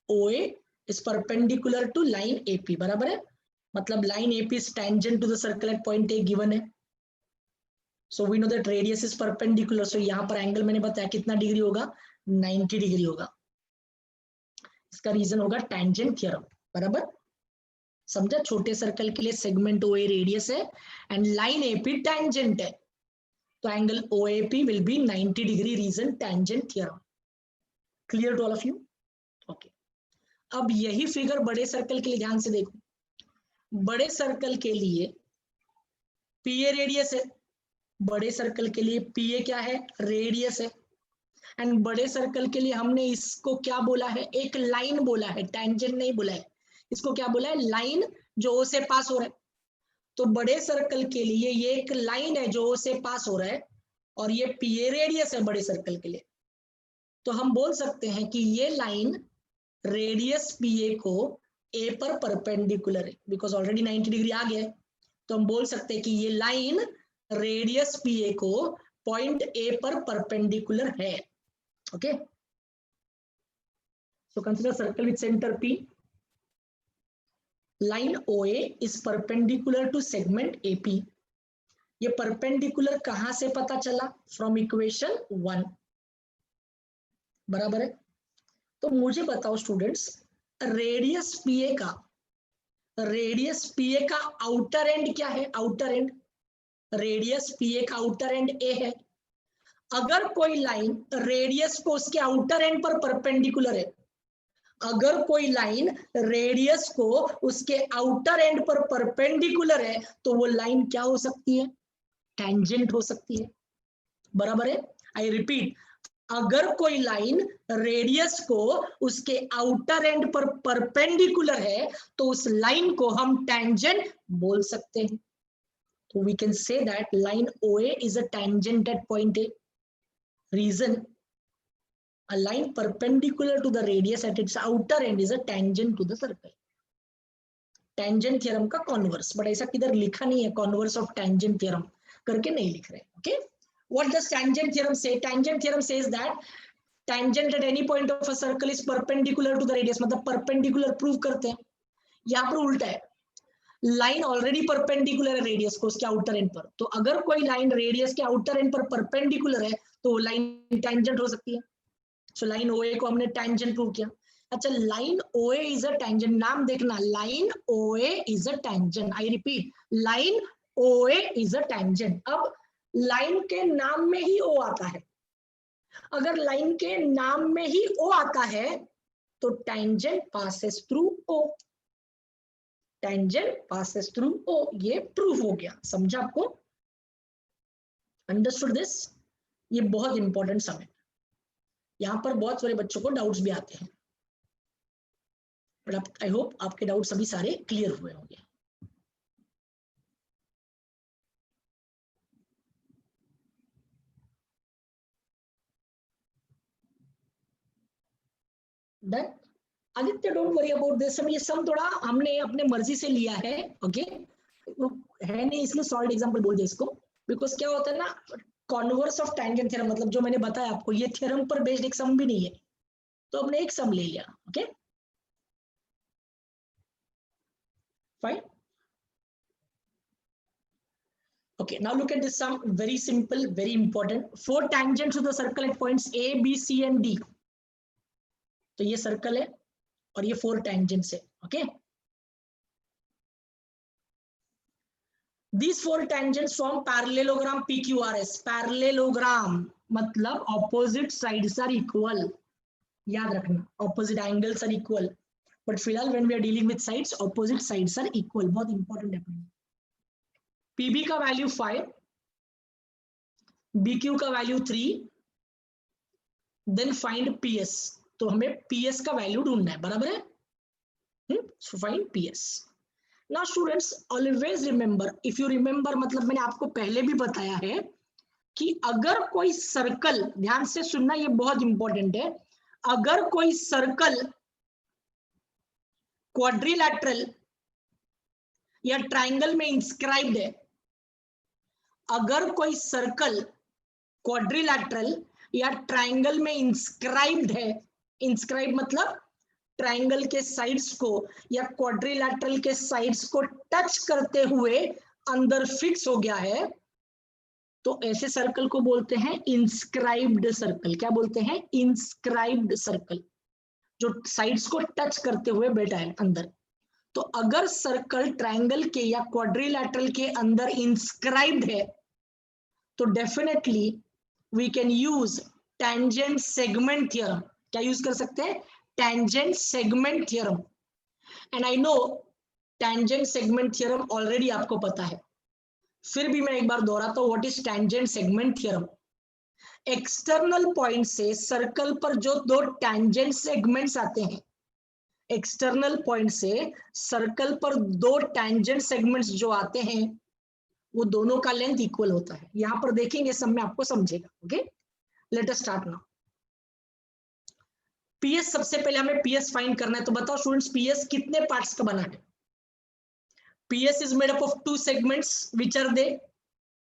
OA is perpendicular to line AP, बराबर है, मतलब line AP is tangent to the circle at point A given है. So we know that radius is perpendicular, so यहाँ पर एंगल मैंने बताया कितना डिग्री होगा, 90 डिग्री होगा. इसका रीजन होगा टेंजेंट थ्योरम, बराबर समझा. छोटे सर्कल के लिए सेगमेंट OA रेडियस है एंड लाइन AP टेंजेंट है, तो angle OAP will be 90 degree, reason tangent theorem. Clear to all of you? Okay. अब यही फिगर बड़े सर्कल के लिए ध्यान से देखो. बड़े सर्कल के लिए PA रेडियस है, बड़े सर्कल के लिए PA क्या है, रेडियस है. एंड बड़े सर्कल के लिए हमने इसको क्या बोला है, एक लाइन बोला है, टेंजेंट नहीं बोला है. इसको क्या बोला है, लाइन जो O से पास हो रहा है. तो बड़े सर्कल के लिए ये एक लाइन है जो O से पास हो रहा है और ये PA रेडियस है बड़े सर्कल के लिए. तो हम बोल सकते हैं कि ये लाइन रेडियस PA को A पर परपेंडिकुलर है, बिकॉज ऑलरेडी 90 डिग्री आ गया है. तो हम बोल सकते हैं कि ये लाइन रेडियस PA को पॉइंट A पर परपेंडिकुलर है. Okay, so consider circle with centre P. Line OA is perpendicular to segment AP. ये परपेंडिकुलर कहां से पता चला, फ्रॉम इक्वेशन 1, बराबर है. तो मुझे बताओ स्टूडेंट्स, रेडियस PA का आउटर एंड क्या है, आउटर एंड रेडियस PA का आउटर एंड A है. अगर कोई लाइन रेडियस को उसके आउटर एंड पर परपेंडिकुलर है, अगर कोई लाइन रेडियस को उसके आउटर एंड पर परपेंडिकुलर है, तो वो लाइन क्या हो सकती है, टेंजेंट हो सकती है, बराबर है. आई रिपीट, अगर कोई लाइन रेडियस को उसके आउटर एंड पर परपेंडिकुलर है तो उस लाइन को हम टेंजेंट बोल सकते हैं. तो we can say that line OA is a tangent at point A. Reason, a line perpendicular to the radius at its outer end is a tangent to the circle. Tangent theorem का converse, but ऐसा किधर लिखा नहीं है, converse of tangent theorem करके नहीं लिख रहे. Okay, what does tangent theorem से? Tangent theorem says that tangent at any point of a circle is perpendicular to the radius, मतलब परपेंडिकुलर प्रूव करते हैं. यहाँ पर उल्टा है, लाइन ऑलरेडी परपेंडिकुलर है रेडियस को उसके आउटर एंड पर, तो अगर कोई लाइन रेडियस के आउटर एंड पर परपेंडिकुलर है तो वो लाइन टेंजेंट हो सकती है. सो लाइन OA को हमने टेंजेंट प्रूव किया. अच्छा, line OA is a tangent, नाम देखना, line OA is a tangent. I repeat, line OA is a tangent. अब लाइन के नाम में ही O आता है, अगर लाइन के नाम में ही O आता है तो tangent passes through O, tangent passes through O. ये प्रूफ हो गया, समझा आपको, अंडरस्टूड दिस. ये बहुत इंपॉर्टेंट सम है, यहाँ पर बहुत सारे बच्चों को डाउट्स भी आते हैं, बट आई होप आपके डाउट सभी सारे क्लियर हुए होंगे. Done. Aditya, don't worry about this. ये सम थोड़ा हमने अपने मर्जी से लिया है, ओके है नहीं, इसलिए सॉल्व एग्जांपल बोल दिया इसको, बिकॉज क्या होता है ना, कॉन्वर्स ऑफ टेंजेंट थ्योरम, मतलब जो मैंने बताया आपको, ये थ्योरम पर बेस्ड एक सम भी नहीं है, तो हमने एक सम ले लिया. Okay fine. Okay, now look at this sum, very simple, very important. 4 tangents to the circle at points A, B, C and D. तो ये सर्कल है और ये 4 tangents है. Okay, these 4 tangents form parallelogram PQRS. Parallelogram मतलब opposite sides are equal. याद रखना, opposite angles are equal. But फिलहाल when we are dealing with sides, opposite sides are equal. बहुत important है. PB का वैल्यू 5, BQ का value 3, then find PS. तो हमें PS का वैल्यू ढूंढना है, बराबर है. So find PS. Now students, always remember, if you remember मतलब मैंने आपको पहले भी बताया है कि अगर कोई सर्कल, ध्यान से सुनना, ये बहुत इंपॉर्टेंट है, अगर कोई सर्कल क्वाड्रिलैटरल या ट्राइंगल में इंस्क्राइब्ड है, अगर कोई सर्कल क्वाड्रिलैटरल या ट्राइंगल में इंस्क्राइब्ड है, इंस्क्राइब मतलब ट्राइंगल के साइड्स को या क्वाड्रिलैटरल के साइड्स को टच करते हुए अंदर फिक्स हो गया है, तो ऐसे सर्कल को बोलते हैं इंस्क्राइब्ड सर्कल। क्या बोलते हैं? इंस्क्राइब्ड सर्कल, जो साइड्स को टच करते हुए बैठा है अंदर। तो अगर सर्कल ट्राइंगल के या क्वाड्रिलैटरल के अंदर इंस्क्राइब्ड है, तो definitely we can use tangent segment theorem. क्या यूज कर सकते हैं? Tangent segment theorem. And I know tangent segment theorem already आपको पता है, फिर भी मैं एक बार दोहराता हूं। What is tangent segment theorem? External point से सर्कल पर जो दो टेंजेंट सेगमेंट्स आते हैं, एक्सटर्नल पॉइंट से सर्कल पर दो टेंजेंट सेगमेंट्स जो आते हैं, वो दोनों का लेंथ इक्वल होता है। यहां पर देखेंगे सब में आपको समझेगा। Okay, late us start now. PS, सबसे पहले हमें पीएस फाइंड करना है। तो बताओ स्टूडेंट्स, पीएस कितने पार्ट्स का बना है? PS is made up of two segments which are they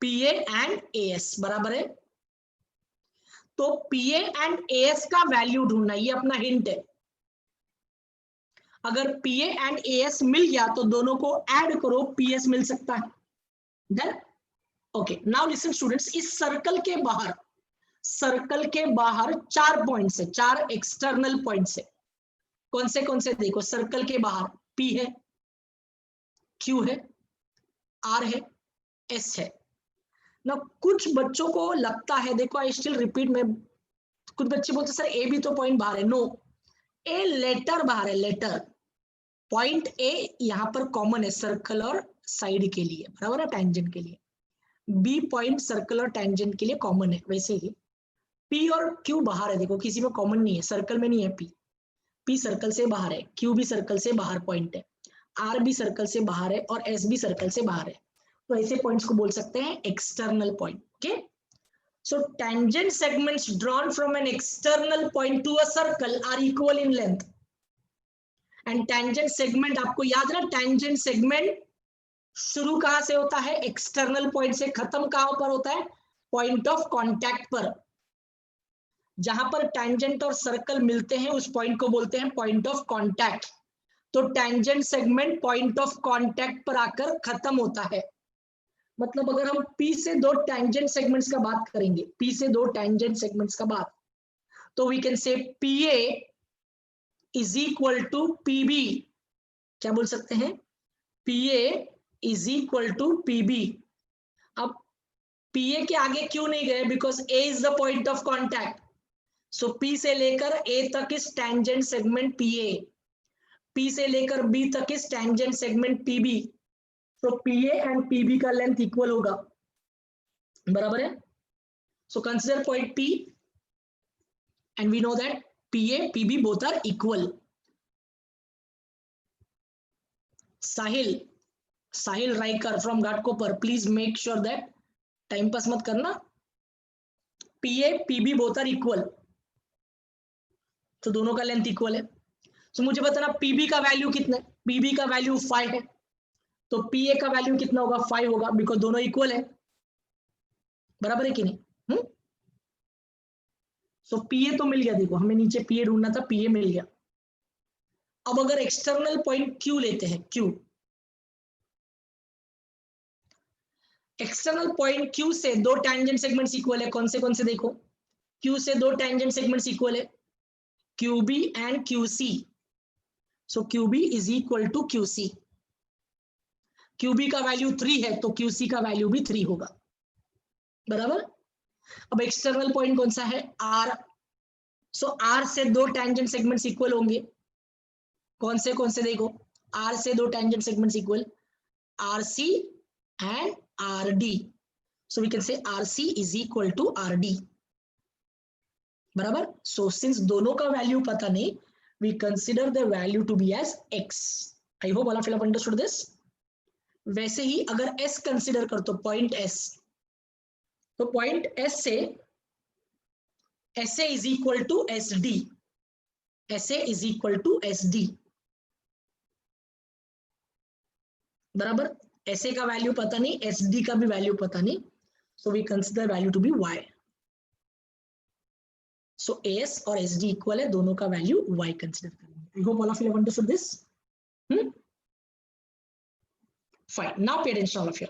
PA and AS, बराबर है। तो पीए एंड एएस का वैल्यू ढूंढना, ये अपना हिंट है। अगर पीए एंड एएस मिल गया तो दोनों को ऐड करो, पीएस मिल सकता है। Then okay, now listen students, इस सर्कल के बाहर, सर्कल के बाहर 4 पॉइंट्स है, 4 एक्सटर्नल पॉइंट्स है। कौन से देखो, सर्कल के बाहर पी है, क्यू है, आर है, एस है ना। कुछ बच्चों को लगता है, देखो आई स्टिल रिपीट, में कुछ बच्चे बोलते सर ए भी तो पॉइंट बाहर है। नो, ए लेटर बाहर है, लेटर। पॉइंट ए यहां पर कॉमन है सर्कल और साइड के लिए, बराबर है, टैंजेंट के लिए। बी पॉइंट सर्कल और टैंजेंट के लिए कॉमन है। वैसे ही पी और क्यू बाहर है, देखो किसी में कॉमन नहीं है, सर्कल में नहीं है पी। पी सर्कल से बाहर है, क्यू भी सर्कल से बाहर पॉइंट है, आर भी सर्कल से बाहर है और एस भी सर्कल से बाहर है। तो ऐसे पॉइंट्स को बोल सकते हैं external point. Okay, so tangent segments drawn from an external point to a circle are equal in length. And tangent segment, आपको याद ना, tangent segment शुरू कहां से होता है? एक्सटर्नल पॉइंट से। खत्म कहां पर होता है? पॉइंट ऑफ कांटेक्ट पर। जहां पर टैंजेंट और सर्कल मिलते हैं उस पॉइंट को बोलते हैं पॉइंट ऑफ कांटेक्ट। तो tangent segment point of contact पर आकर खत्म होता है। मतलब अगर हम P से दो टैंजेंट सेगमेंट्स का बात करेंगे, P से दो टैंजेंट सेगमेंट्स का बात, तो we can say PA is equal to PB। क्या बोल सकते हैं? PA is equal to PB। अब PA के आगे क्यों नहीं गए? Because A is the point of contact. So P से लेकर A तक इस टैंजेंट सेगमेंट PA, P से लेकर B तक इस टैंजेंट सेगमेंट PB। तो PA एंड PB का लेंथ इक्वल होगा, बराबर है। So consider point P and we know that PA, PB both are equal. Sahil Riker from Ghatkopar, please make sure that time pass मत करना। PA, PB both are equal, तो दोनों का length equal है। तो मुझे बताना PB का वैल्यू कितना है? PB का वैल्यू 5 है, तो PA का वैल्यू कितना होगा? 5 होगा, बिकॉज दोनों इक्वल है, बराबर है कि नहीं? सो PA तो मिल गया, देखो हमें नीचे PA ढूंढना था, PA मिल गया। अब अगर एक्सटर्नल पॉइंट Q लेते हैं, Q, एक्सटर्नल पॉइंट Q से दो टैंजेंट सेगमेंट्स इक्वल है। कौन से देखो, Q से दो टैंजेंट सेगमेंट्स इक्वल है, QB and QC। So QB is equal to QC। QB का वैल्यू 3 है, तो QC का वैल्यू भी 3 होगा, बराबर। अब एक्सटर्नल पॉइंट कौन सा है? R। सो R से दो टैंजेंट सेगमेंट्स इक्वल होंगे। कौन से देखो, R से दो tangent segments equal, RC and RD। So we can say RC is equal to RD, बराबर। सो सिंस दोनों का वैल्यू पता नहीं, we consider the value to be as X। I hope all of you have understood this. वैसे ही अगर S consider कर, तो पॉइंट S, तो पॉइंट S से SA is equal to SD, SA is equal to SD, बराबर। SA का value पता नहीं, SD का भी वैल्यू पता नहीं, so we consider value to be Y। So S और एस डी इक्वल है, दोनों का वैल्यू y कंसिडर करेंगे। I hope all of you have understood this. Fine, now pay attention all of you.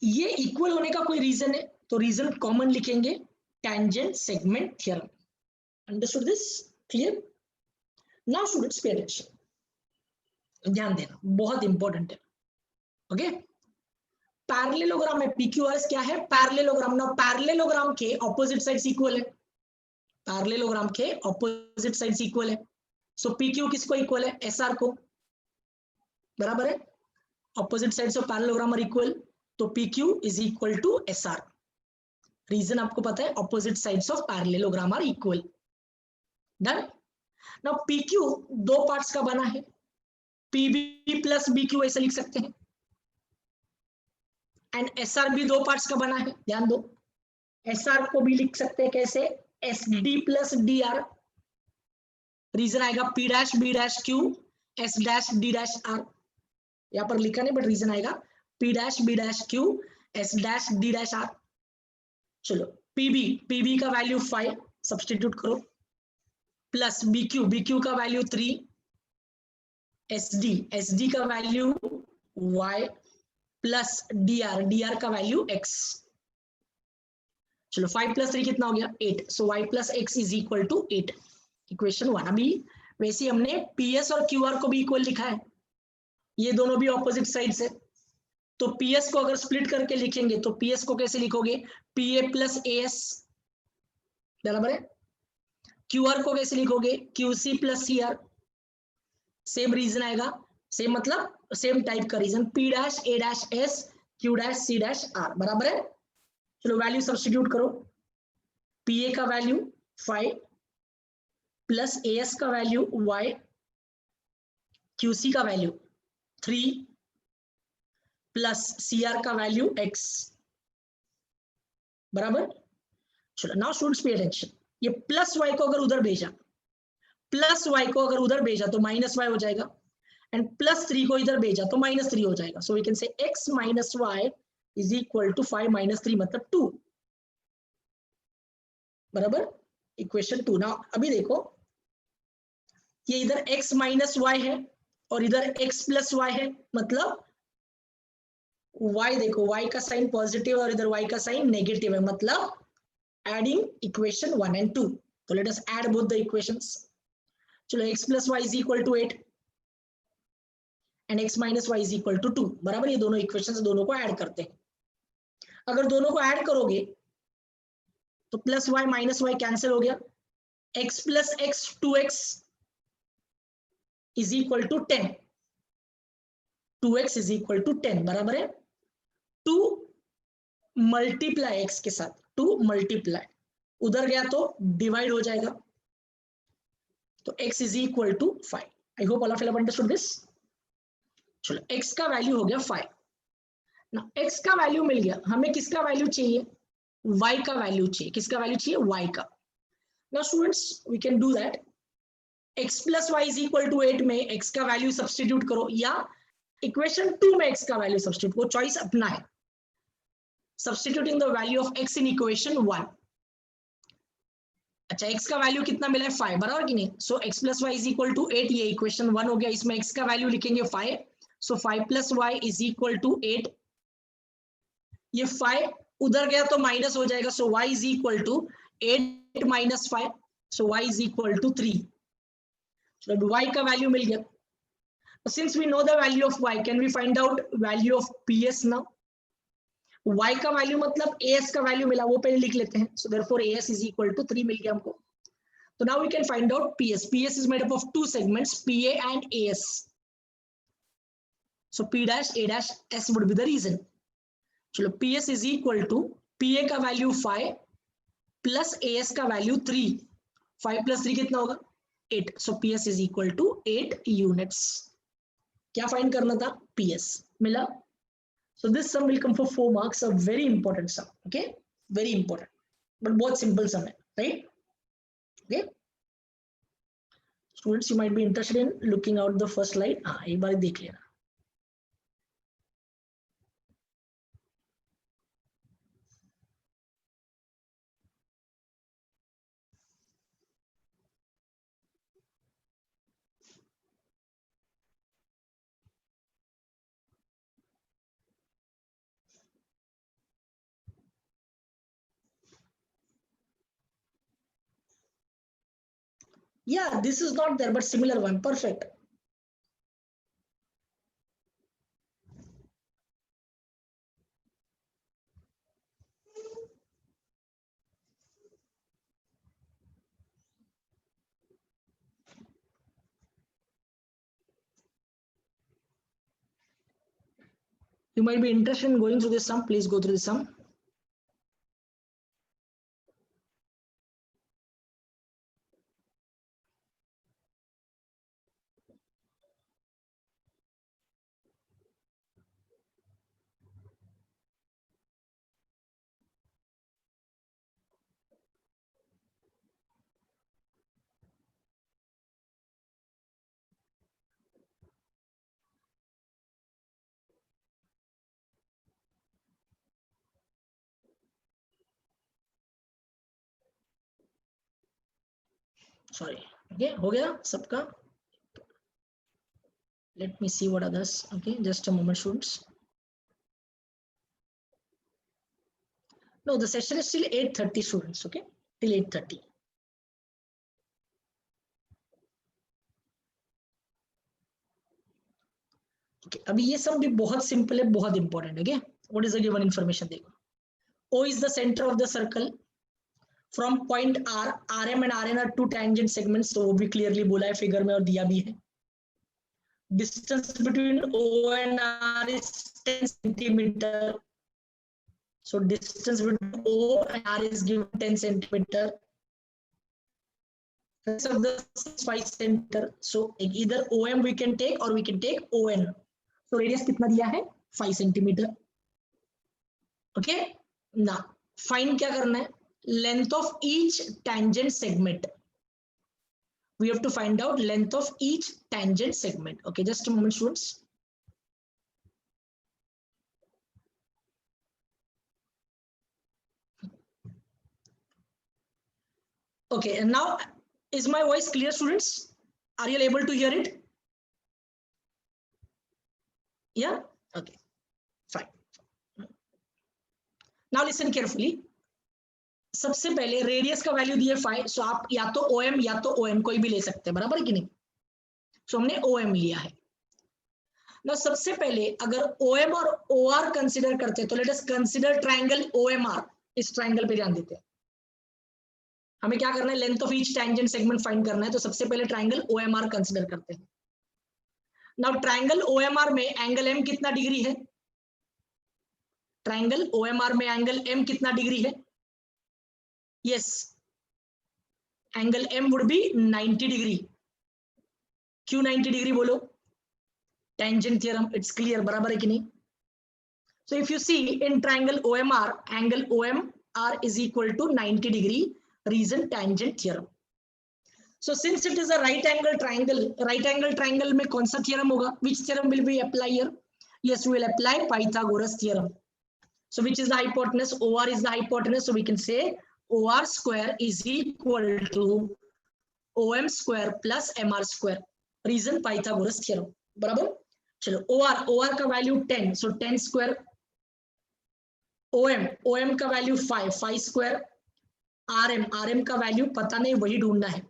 ये equal होने का कोई reason है तो रीजन कॉमन लिखेंगे, tangent segment theorem. Understood this? Clear? Now students pay attention, ध्यान देना, बहुत इंपॉर्टेंट है। ओके, पैरेललोग्राम में पीक्यूआरएस क्या है? पैरेललोग्राम। नाउ पैरेललोग्राम के ऑपोजिट साइड्स इक्वल है, पैरेललोग्राम के ऑपोजिट साइड्स इक्वल है। सो पीक्यू किसको इक्वल है? एसआर को, बराबर है। Opposite sides of parallelogram are equal, तो PQ is equal to SR. Reason आपको पता है, opposite sides of parallelogram are equal. Done. Now PQ दो पार्ट्स का बना है, पीबी प्लस बीक्यू ऐसे लिख सकते हैं, एंड एसआर भी दो पार्ट्स का बना है, ध्यान दो। एसआर को भी लिख सकते हैं कैसे? S D plus D R. Reason आएगा P dash B dash Q S dash D dash R. यहां पर लिखा नहीं बट रीजन आएगा P dash B dash Q S dash D dash R. चलो पीबी का वैल्यू 5 सब्सटीट्यूट करो, plus BQ का वैल्यू 3, एसडी का value y plus D R का वैल्यू x। चलो 5 प्लस 3 कितना हो गया? 8। So y plus X is equal to 8। Equation 1। अभी वैसे हमने पीएस और क्यूआर को भी इक्वल लिखा है, ये दोनों भी ऑपोजिट साइड्स है, तो पीएस को अगर स्प्लिट करके लिखेंगे तो पीएस को कैसे लिखोगे? पीए प्लस एएस, बराबर है। क्यूआर को कैसे लिखोगे? QC plus CR. Same reason आएगा, सेम मतलब सेम टाइप का reason, P dash A dash S Q dash C dash R, बराबर है। चलो वैल्यू सब्स्टिट्यूट करो, पीए का वैल्यू 5 प्लस एएस का वैल्यू y, क्यूसी का वैल्यू 3 प्लस सीआर का वैल्यू x, बराबर। चलो नाउ स्टूडेंट्स पे अटेंशन, ये प्लस y को अगर उधर भेजा, प्लस y को अगर उधर भेजा तो माइनस y हो जाएगा, एंड प्लस 3 को इधर भेजा तो माइनस 3 हो जाएगा। So we can say x minus y is equal to 5 minus 3 मतलब 2, बराबर। इक्वेशन 2। नाउ अभी देखो, ये इधर x माइनस y है और इधर x प्लस y है, मतलब y देखो, y का साइन पॉजिटिव और इधर y का साइन नेगेटिव है, मतलब एडिंग इक्वेशन 1 एंड 2। तो let us add both the equations. चलो x plus y is equal to 8 and x minus y is equal to 2, बराबर। ये दोनों इक्वेशंस दोनों को ऐड करते हैं। अगर दोनों को ऐड करोगे तो plus y minus y cancel हो गया, x plus x 2x is equal to 10, 2x is equal to 10, बराबर है। 2 मल्टीप्लाई x के साथ, 2 मल्टीप्लाई, उधर गया तो डिवाइड हो जाएगा, तो x is equal to 5। I hope all of you have understood this. चलो x का वैल्यू हो गया 5 ना, x का वैल्यू मिल गया, हमें किसका वैल्यू चाहिए? y का वैल्यू चाहिए। किसका वैल्यू चाहिए? y का। Now students we can do that, x plus y is equal to 8 में x का वैल्यू सब्स्टिट्यूट करो, या इक्वेशन 2 में x का वैल्यू सब्स्टिट्यूट करो, चॉइस अपना है। Substituting the value of x in equation 1। अच्छा, x का वैल्यू कितना मिला है? 5, बराबर कि नहीं? So x plus y is equal to 8, ये इक्वेशन 1 हो गया। इसमें x का वैल्यू लिखेंगे 5, so 5 plus y is equal to 8। ये 5 उधर गया तो माइनस हो जाएगा, so y is equal to 8 minus 5, so y is equal to 3। चलो y का वैल्यू मिल गया। Since we know the value of y, can we find out value of ps now? y का वैल्यू मतलब as का value मिला, वो पहले लिख लेते हैं। So therefore as is equal to 3 मिल गया हमको। तो now we can find out ps. ps is made up of two segments, pa and as. So p dash a dash s would be the reason. चलो ps is equal to pa का value 5 plus as का value 3। 5 plus 3 कितना होगा? 8। So ps is equal to 8 units. क्या find करना था? PS मिला। So this sum will come for 4 marks, a very important sum, okay, very important, but बहुत simple sum है, right? Okay, students, you might be interested in looking out the first slide. हाँ, एक बार देख लेना। Yeah, this is not there, but similar one. Perfect. You might be interested in going through this sum. Please go through the sum. Sorry. Okay, हो गया सबका? Let me see what others. Okay, just a moment, students. No, the session is still 8:30, students. Okay, till 8:30. Okay, अभी ये सब भी बहुत simple है, बहुत इंपॉर्टेंट है. Okay, what is the given information? देखो, O is the center of the circle. From point R, RM and RN are two tangent segments. तो वो भी clearly बोला है फिगर में और दिया भी है. Distance between O and R is 10 centimeter. So distance between O and R is given 10 centimeter. Rest of the 5 centimeter. So either OM we can take or we can take ON. So radius कितना दिया है? 5 centimeter. Okay. Now find क्या करना है? Length of each tangent segment. We have to find out length of each tangent segment. Okay, just a moment, students. Okay, and now is my voice clear, students? Are you able to hear it? Yeah. Okay, fine. Now listen carefully. सबसे पहले radius का value दिए 5, सो आप या तो OM या तो ON कोई भी ले सकते हैं, बराबर कि नहीं? सो हमने OM लिया है ना. सबसे पहले अगर OM और OR कंसीडर करते हैं तो let us consider triangle OMR. इस ट्रायंगल पे ध्यान देते हैं. हमें क्या करना है? Length of each tangent segment find करना है. तो सबसे पहले ट्रायंगल OMR कंसीडर करते हैं. नाउ ट्रायंगल OMR में एंगल M कितना डिग्री है? ट्रायंगल OMR में एंगल M कितना डिग्री है? Yes, angle M would be 90 degree. क्यों 90 degree बोलो? Tangent theorem, it's clear, बराबर है कि नहीं? So if you see in triangle OMR, angle OMR is equal to 90 degree. Reason tangent theorem. So since it is a right angle triangle में कौन सा theorem होगा? Which theorem will we apply here? Yes, we will apply Pythagoras theorem. So which is the hypotenuse? OR is the hypotenuse. So we can say OR square is equal to OM square plus MR square. Reason Pythagoras theorem. बराबर? चलो OR का value 10. So 10 square. OM का value 5 square. RM का value पता नहीं, वही ढूंढना है.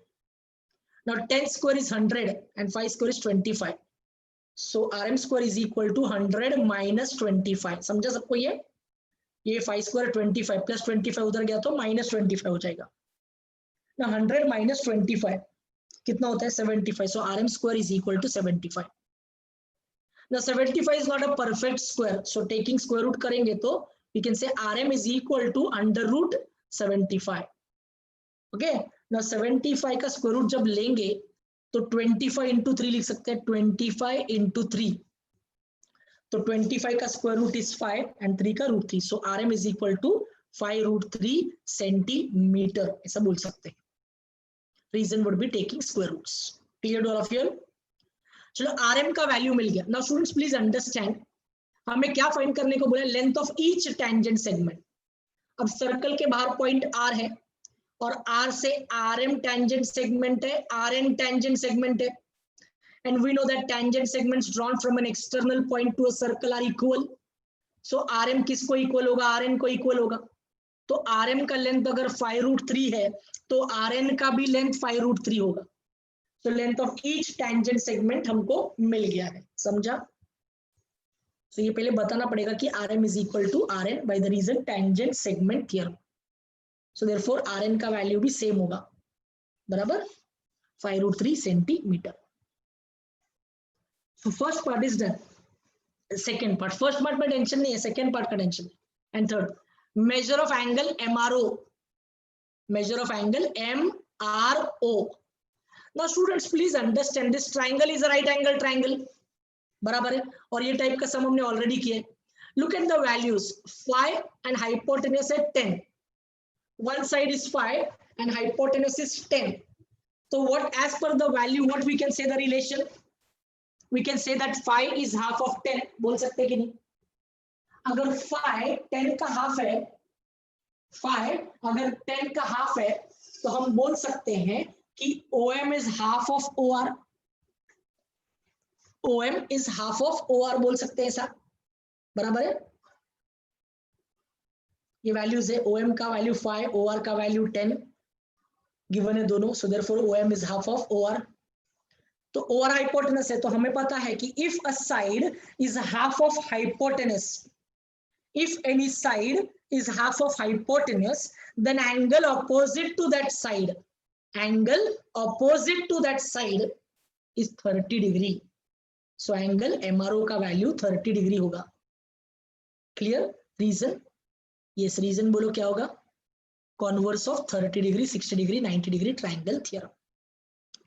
Now 10 square is 100 and 5 square is 25. So RM square is equal to 100 minus 25. समझा सबको ये 5 square 25 plus 25 उधर गया तो minus 25 हो जाएगा. Now 100 minus 25 कितना होता है? 75. So RM square is equal to 75. Now 75 is not a perfect square. So taking square root करेंगे तो we can say RM is equal to under root 75. Okay. Now 75 का square root जब लेंगे तो 25 into 3 लिख सकते हैं. 25 into 3. तो 25 का स्क्वायर रूट इज 5 एंड 3 का root 3. So RM is equal to 5 root 3 centimetre, ऐसा बोल सकते हैं. Reason would be taking square roots. Clear to all of you? चलो RM का वैल्यू मिल गया. नाउ स्टूडेंट्स प्लीज अंडरस्टैंड, हमें क्या फाइंड करने को बोला? Length of each tangent segment. अब सर्कल के बाहर पॉइंट R है और R से RM टेंजेंट सेगमेंट है, RN टेंजेंट सेगमेंट है. And we know that tangent segments drawn from an external point to a circle are equal. So RM किसको equal होगा? RN को इक्वल होगा. तो RM का लेंथ अगर 5 रूट 3 है तो RN का भी लेंथ 5 रूट 3 होगा. So length of each tangent segment हमको मिल गया है, समझा? तो ये पहले बताना पड़ेगा कि R M is equal to R N by the reason tangent segment theorem. So therefore R N का वैल्यू भी सेम होगा, बराबर 5√3 centimetre. So first part is done. Second part, first part में टेंशन नहीं है, सेकेंड पार्ट का tension है। And third, measure of angle MRO, measure of angle MRO. Now students please understand this triangle is a right angle triangle, बराबर है, और ये type का सम हमने ऑलरेडी किया है। Look at the values, 5 and hypotenuse है 10, one side is 5 and hypotenuse is 10. So what, as per the value, what we can say the relation? We can say that 5 is half of 10, बोल सकते कि नहीं? अगर 5 10 का half है, 5 अगर 10 का हाफ है, तो हम बोल सकते हैं कि OM is half of OR, OM is half of OR बोल सकते हैं, ऐसा बराबर है। ये वैल्यूज है, OM का वैल्यू 5, OR का वैल्यू 10 गिवन है दोनों, so therefore OM is half of OR। तो OR हाइपोटेनस है, तो हमें पता है कि if a side is half of hypotenuse, if any side is half of hypotenuse, then angle opposite to that side, angle opposite to that side is 30 degree. So angle MRO का value 30 degree होगा। Clear? Reason, yes reason बोलो क्या होगा? Converse of 30 degree, 60 degree, 90 degree triangle theorem.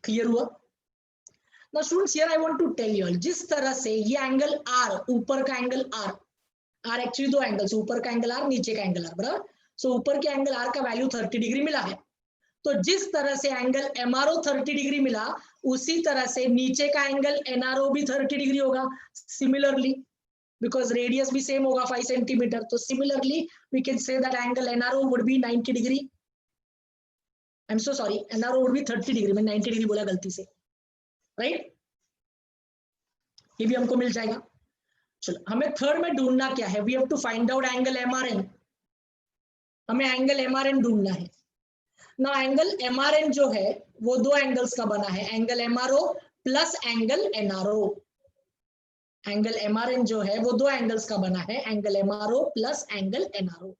Clear हुआ? Now students here I want to tell you all, जिस तरह से ये एंगल R, ऊपर का एंगल R, आर एक्चुअली दो एंगल्स, ऊपर का एंगल आर, नीचे का एंगल आर, बराबर। सो ऊपर के एंगल आर का वैल्यू 30 डिग्री मिला है, तो जिस तरह से एंगल एमआरओ 30 डिग्री मिला, उसी तरह से नीचे का एंगल एनआरओ भी 30 डिग्री होगा। सिमिलरली, बिकॉज रेडियस भी सेम होगा 5 सेंटीमीटर, तो similarly we can say that angle NRO would be 90 degree. I am so sorry, NRO would be 30 degree, मैंने 90 डिग्री बोला गलती से, राइट? ये भी हमको मिल जाएगा। चलो, हमें थर्ड में ढूंढना क्या है? We have to find out angle MRN. हमें एंगल एमआरएन ढूंढना है ना। एंगल एमआरएन जो है वो दो एंगल्स का बना है, angle MRO plus angle NRO. Angle MRN जो है वो दो एंगल्स का बना है, angle MRO plus angle NRO.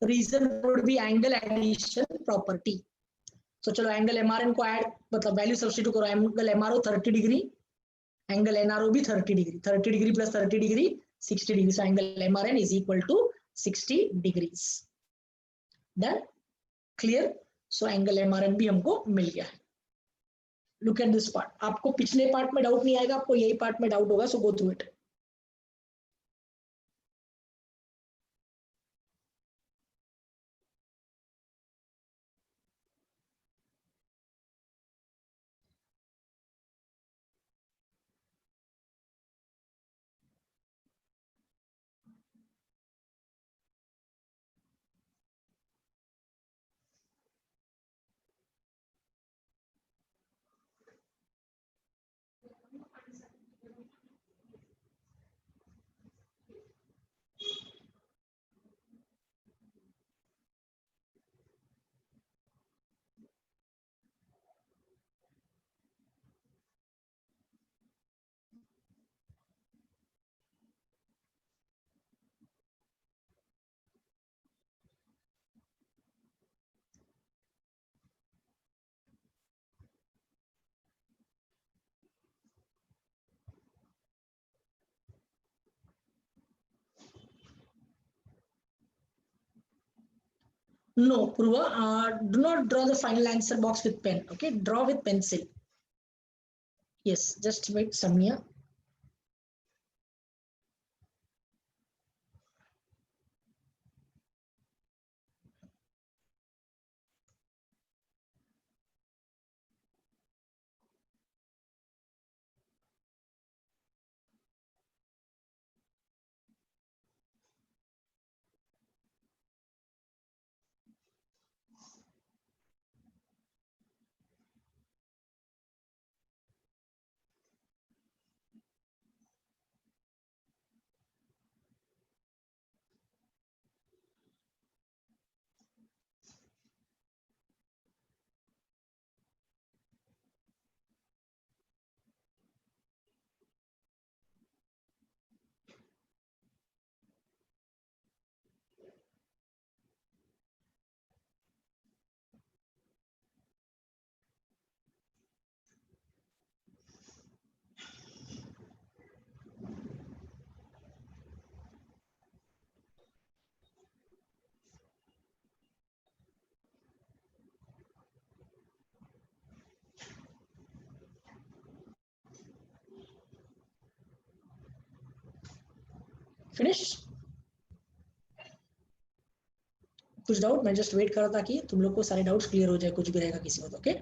Reason would be angle addition property. तो चलो एंगल एमआरएन को ऐड, मतलब वैल्यू सब्स्टिट्यूट करो। Angle MRO 30 degree, angle NRO भी 30 degree, 30 degree plus 30 degree 60 degree. So angle MRN is equal to 60 degrees. Done? Clear? So angle MRN भी हमको मिल गया है। Look at this part. आपको पिछले पार्ट में डाउट नहीं आएगा, आपको यही पार्ट में डाउट होगा, so go through it. No, Purva, do not draw the final answer box with pen. Okay, draw with pencil. Yes, just wait, Samia. Finish? कुछ डाउट? मैं जस्ट वेट कर रहा था कि तुम लोग को सारे डाउट्स क्लियर हो जाए, कुछ भी रहेगा किसी को तो। ओके,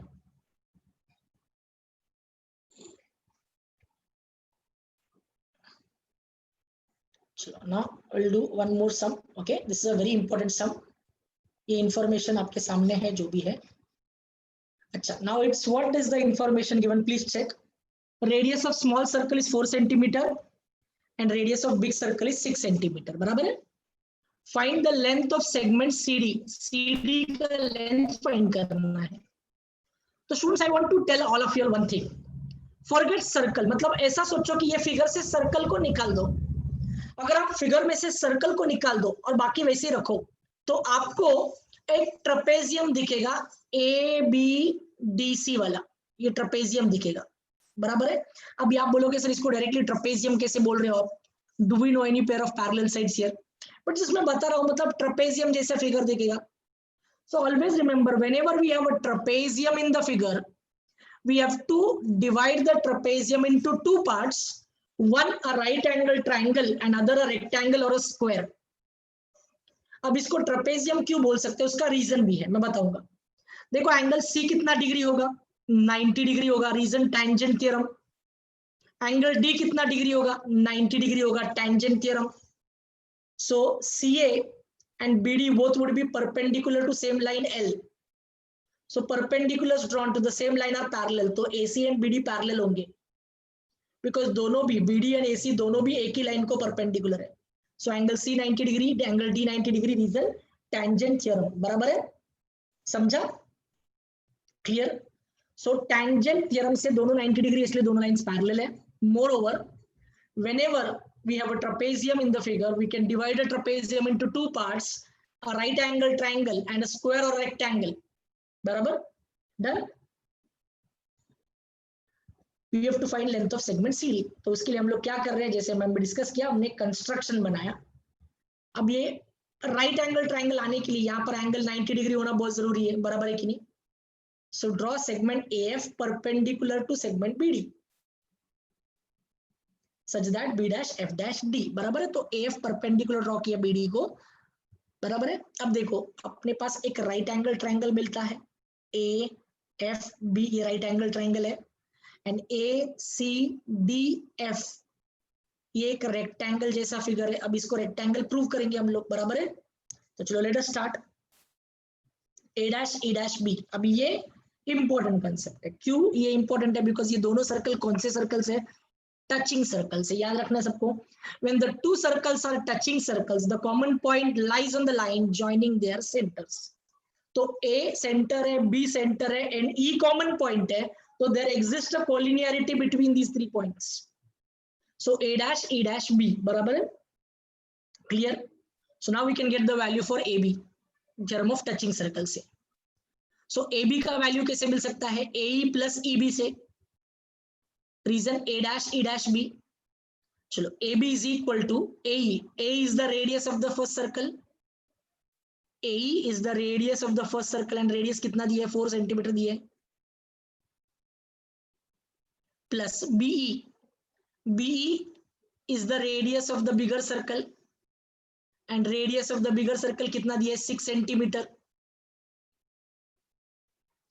चलो now I'll do one more sum. Okay, this is a very important sum. ये इंफॉर्मेशन आपके सामने है जो भी है. अच्छा, now it's what is the information given? Please check. Radius of small circle is 4 centimeter and radius of big circle is 6 centimeter. बराबर है? Find the length of segment CD. CD का length find करना है. तो students, I want to tell all of you one thing. Forget circle. मतलब ऐसा सोचो कि ये फिगर से सर्कल को निकाल दो. अगर आप फिगर में से सर्कल को निकाल दो और बाकी वैसे ही रखो तो आपको एक ट्रेपेजियम दिखेगा, ABDC वाला. ये ट्रेपेजियम दिखेगा. बराबर है? अभी आप बोलोगे सर इसको डायरेक्टली ट्रेपेजियम कैसे बोल रहे हो आप? Do we know any pair of parallel sides here? But जिसमें बता रहा हूं मतलब ट्रेपेजियम जैसा फिगर दिखेगा. So always remember, whenever we have a trapezium in the figure, we have to divide the trapezium into two parts, one a right angle triangle and other a rectangle or a square. अब इसको trapezium क्यों बोल सकते हैं उसका reason भी है, मैं बताऊंगा. देखो एंगल C कितना डिग्री होगा? 90 डिग्री होगा, reason tangent theorem. Angle D कितना डिग्री होगा? 90 डिग्री होगा, tangent theorem. So CA and BD both would be perpendicular to same line L. So perpendiculars drawn to the same line are parallel. तो AC and BD parallel होंगे because दोनों भी BD and AC दोनों भी एक ही line को perpendicular है. So angle C 90 degree, angle D 90 degree, reason tangent theorem. बराबर है? समझा? क्लियर? सो टेंजेंट थ्योरम से दोनों 90 डिग्री, इसलिए दोनों लाइंस पैरेलल है. Moreover, whenever we have a trapezium in the figure, we can divide a trapezium into two parts, a right angle triangle and a square or rectangle. बराबर? Done? We have to find length of segment CD. तो उसके लिए हम लोग क्या कर रहे हैं, जैसे हमने डिस्कस किया, हमने कंस्ट्रक्शन बनाया. अब ये राइट एंगल ट्राइंगल आने के लिए यहाँ पर एंगल 90 डिग्री होना बहुत जरूरी है. बराबर है कि नहीं? So draw segment AF perpendicular to segment BD such that B dash F dash D. बराबर है? तो AF परपेंडिकुलर ड्रॉ किया BD को. बराबर है? अब देखो अपने पास एक राइट एंगल ट्राइंगल मिलता है, AFB, ये राइट एंगल ट्राइंगल है, एंड ACDF ये एक रेक्टेंगल जैसा फिगर है. अब इसको रेक्टेंगल प्रूव करेंगे हम लोग. बराबर है? तो चलो let us start. A dash E dash B. अब ये इंपॉर्टेंट कंसेप्ट है. क्यों ये इंपॉर्टेंट है? बिकॉज ये दोनों सर्कल कौन से सर्कल्स है? टचिंग सर्कल से. याद रखना सबको. When the two circles are touching circles, the common point lies on the line joining their centers. तो A सेंटर है, B सेंटर है एंड E कॉमन पॉइंट है, तो there exists a collinearity between these three points. So A dash E dash B. बराबर है? Clear? So now we can get the value for AB in terms of touching circle से. So AB का value कैसे मिल सकता है? AE plus EB से. Reason A dash E dash B. चलो AB is equal to AE. A is the radius of the first circle. AE is the radius of the first circle and radius कितना दिया है? 4 centimetre दिया है. Plus BE. BE is the radius of the bigger circle and radius of the bigger circle कितना दिया है? 6 centimetre.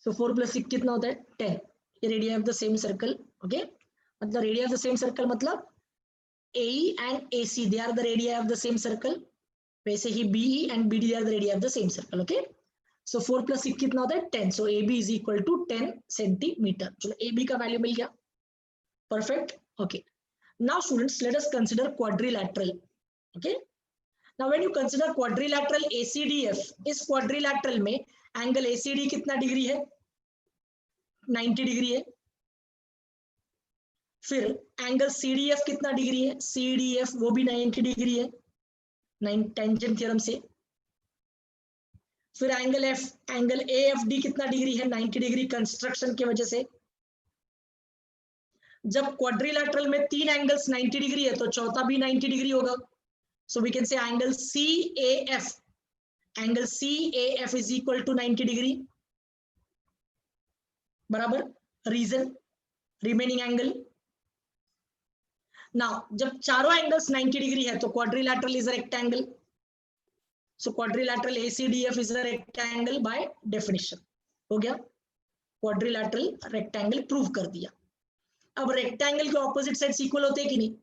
So 4 plus 6 कितना होता है? 10. Radius of the same circle. Okay. मतलब radius of the same circle मतलब AE and AC, they are the radii of the same circle. वैसे ही BE and BD are the radii of the same circle. Okay. So 4 plus 6 कितना होता है? 10. So AB is equal to 10 centimetre. चलो AB का value मिल गया. Perfect. Okay. Now students, let us consider quadrilateral. Okay. Now when you consider quadrilateral ACDF, इस quadrilateral में angle ACD कितना डिग्री है? 90 डिग्री है. फिर एंगल CDF कितना डिग्री है? CDF वो भी 90 डिग्री है, टेंजेंट थ्योरम से. फिर एंगल AFD कितना डिग्री है? 90 डिग्री कंस्ट्रक्शन की वजह से. जब क्वाड्रिलैटरल में तीन एंगल्स 90 डिग्री है तो चौथा भी 90 डिग्री होगा. So we can say angle CAF is equal to 90 degree. बराबर? Reason remaining angle. नाउ जब चारों एंगल्स 90 डिग्री है तो quadrilateral is a rectangle, so quadrilateral ACDF is a rectangle by definition. हो गया, क्वाड्रिलैटरल रेक्टेंगल प्रूव कर दिया। अब रेक्टेंगल के ऑपोजिट साइड्स इक्वल होते हैं कि नहीं,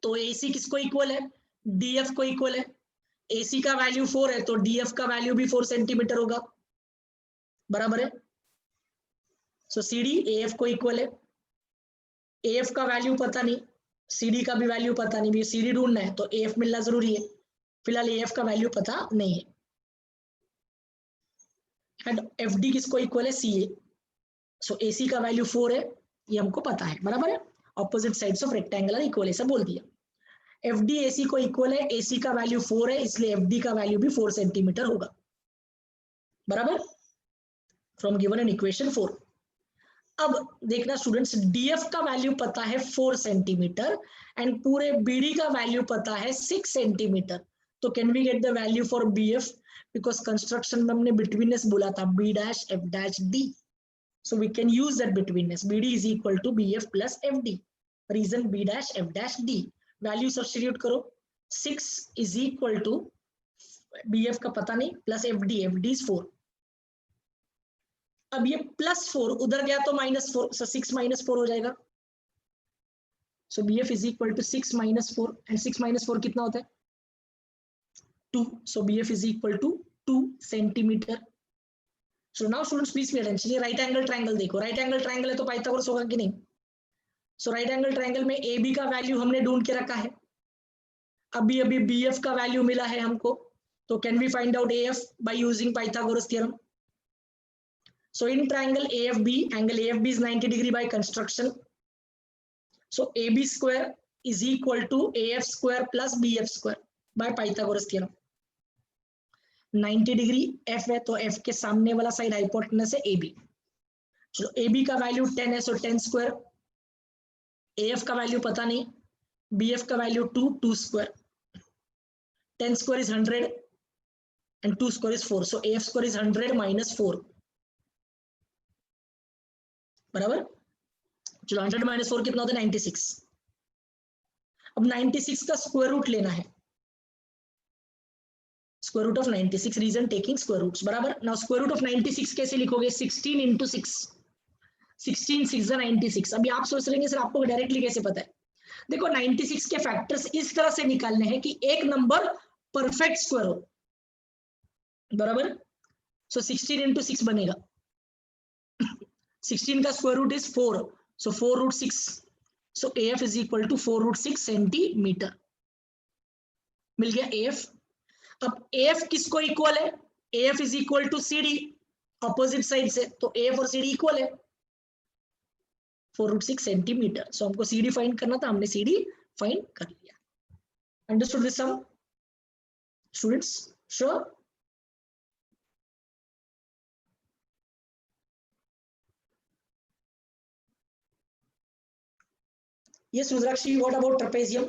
तो AC किसको इक्वल है, DF को इक्वल है। AC का वैल्यू 4 है तो DF का वैल्यू भी 4 सेंटीमीटर होगा, बराबर है। सो CD AF को इक्वल है। AF का वैल्यू पता नहीं, CD का भी वैल्यू पता नहीं, भी CD ढूंढना है तो AF मिलना जरूरी है। फिलहाल AF का वैल्यू पता नहीं है। एंड FD किसको इक्वल है, CA। सो AC का वैल्यू 4 है, ये हमको पता है, बराबर है। Opposite sides of rectangle are equal, ऐसा बोल दिया। FD AC को इक्वल है, AC का वैल्यू 4 है, इसलिए FD का वैल्यू भी 4 सेंटीमीटर होगा, बराबर, फ्रॉम गिवन इन इक्वेशन 4। अब देखना स्टूडेंट्स, DF का वैल्यू पता है 4 सेंटीमीटर एंड पूरे BD का वैल्यू पता है 6 सेंटीमीटर, तो can we get the value for BF, because construction में हमने बिटवीननेस बोला था B', so we can use that betweenness. BD is equal to BF plus FD, reason B', value substitute करो, 6 is equal to BF का पता नहीं plus FD is 4। अब ये +4 उधर गया तो -4, so 6 - 4 हो जाएगा। So BF is equal to 6 - 4 and 6 - 4 कितना होता है, 2, so BF is equal to 2 centimetre. So now students please pay attention, ये राइट एंगल ट्रायंगल देखो, राइट एंगल ट्रायंगल है तो पाइथागोरस होगा कि नहीं। So राइट एंगल ट्रायंगल में AB का वैल्यू हमने ढूंढ के रखा है, अभी BF का वैल्यू मिला है हमको, तो can we find out AF by using Pythagoras theorem। So in triangle AFB, angle AFB is 90 degree by construction. So AB square is equal to AF square plus BF square by Pythagoras theorem। 90 degree F है तो F के सामने वाला side hypotenuse है AB। चलो AB का value 10 है, सो 10 square. AF का वैल्यू पता नहीं, BF का value 2 square, 10 square is 100 and 2 square is 4, so AF square is 100 - 4, बराबर। चलो 100 - 4 कितना होता है, 96। अब 96 का स्क्वायर रूट लेना है, square root of 96, reason taking square roots, बराबर। नाउ स्क्वायर रूट ऑफ 96 कैसे लिखोगे, 16 × 6, 16 6 = 96। अभी आप सोच रहे हैं सर आपको डायरेक्टली कैसे पता है, देखो 96 के फैक्टर्स इस तरह से निकालने हैं कि एक नंबर परफेक्ट स्क्वायर हो, बराबर। सो 16 × 6 बनेगा, 16 का square root is 4, so 4√6, so AF is equal to 4√6 centimetre. मिल गया AF। अब AF किसको इक्वल है, AF is equal to CD, opposite side से, तो AF और CD इक्वल है, 4√6 सेंटीमीटर। सो हमको CD फाइंड करना था, हमने CD फाइंड कर लिया। Understood this some students, sure. Yes, Rudrakshi, what about trapezium?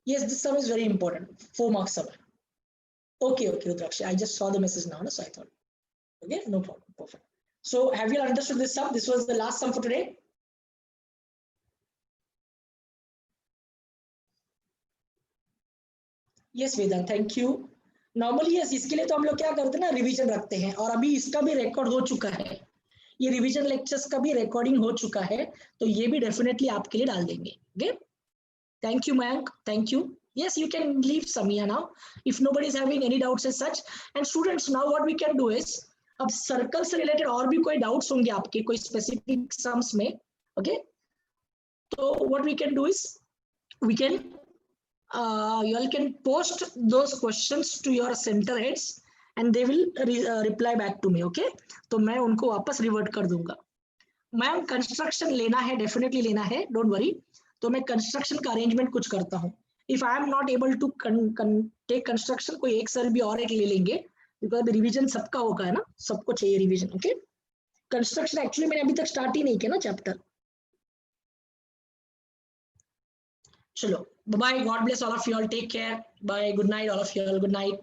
Yes, this sum is very important. 4 marks sum. Okay, Rudrakshi, I just saw the message now, so I thought. Okay, no problem. Perfect. So have you understood this sum? This was the last sum for today. Yes, Vedant, thank you. Normally yes, इसके लिए तो हम लोग क्या करते हैं ना, revision रखते हैं, और अभी इसका भी रिकॉर्ड हो चुका है, ये रिवीजन लेक्चर्स का भी रिकॉर्डिंग हो चुका है, तो ये भी डेफिनेटली आपके लिए डाल देंगे। Okay, thank you Mayank, thank you. Yes, you can leave Samia now if nobody is having any doubts as such. And students, now what we can do is, अब सर्कल से रिलेटेड और भी कोई डाउट्स होंगे आपके कोई स्पेसिफिक सम्स में, okay, तो what we can do is we can you all can post those questions to your center heads and they will reply back to me, okay? तो मैं उनको वापस रिवर्ट कर दूंगा। मैम कंस्ट्रक्शन लेना है, डेफिनेटली लेना है, डोंट वरी, तो मैं कंस्ट्रक्शन का अरेंजमेंट कुछ करता हूँ। If I am not able to take construction, कोई एक सर भी और एक ले लेंगे, बिकॉज रिवीजन सबका होगा है ना, सबको चाहिए रिवीजन। ओके, कंस्ट्रक्शन एक्चुअली मैंने अभी तक स्टार्ट ही नहीं किया ना चैप्टर। चलो bye, God bless all of you all, take care, bye, good night all of you all, good night.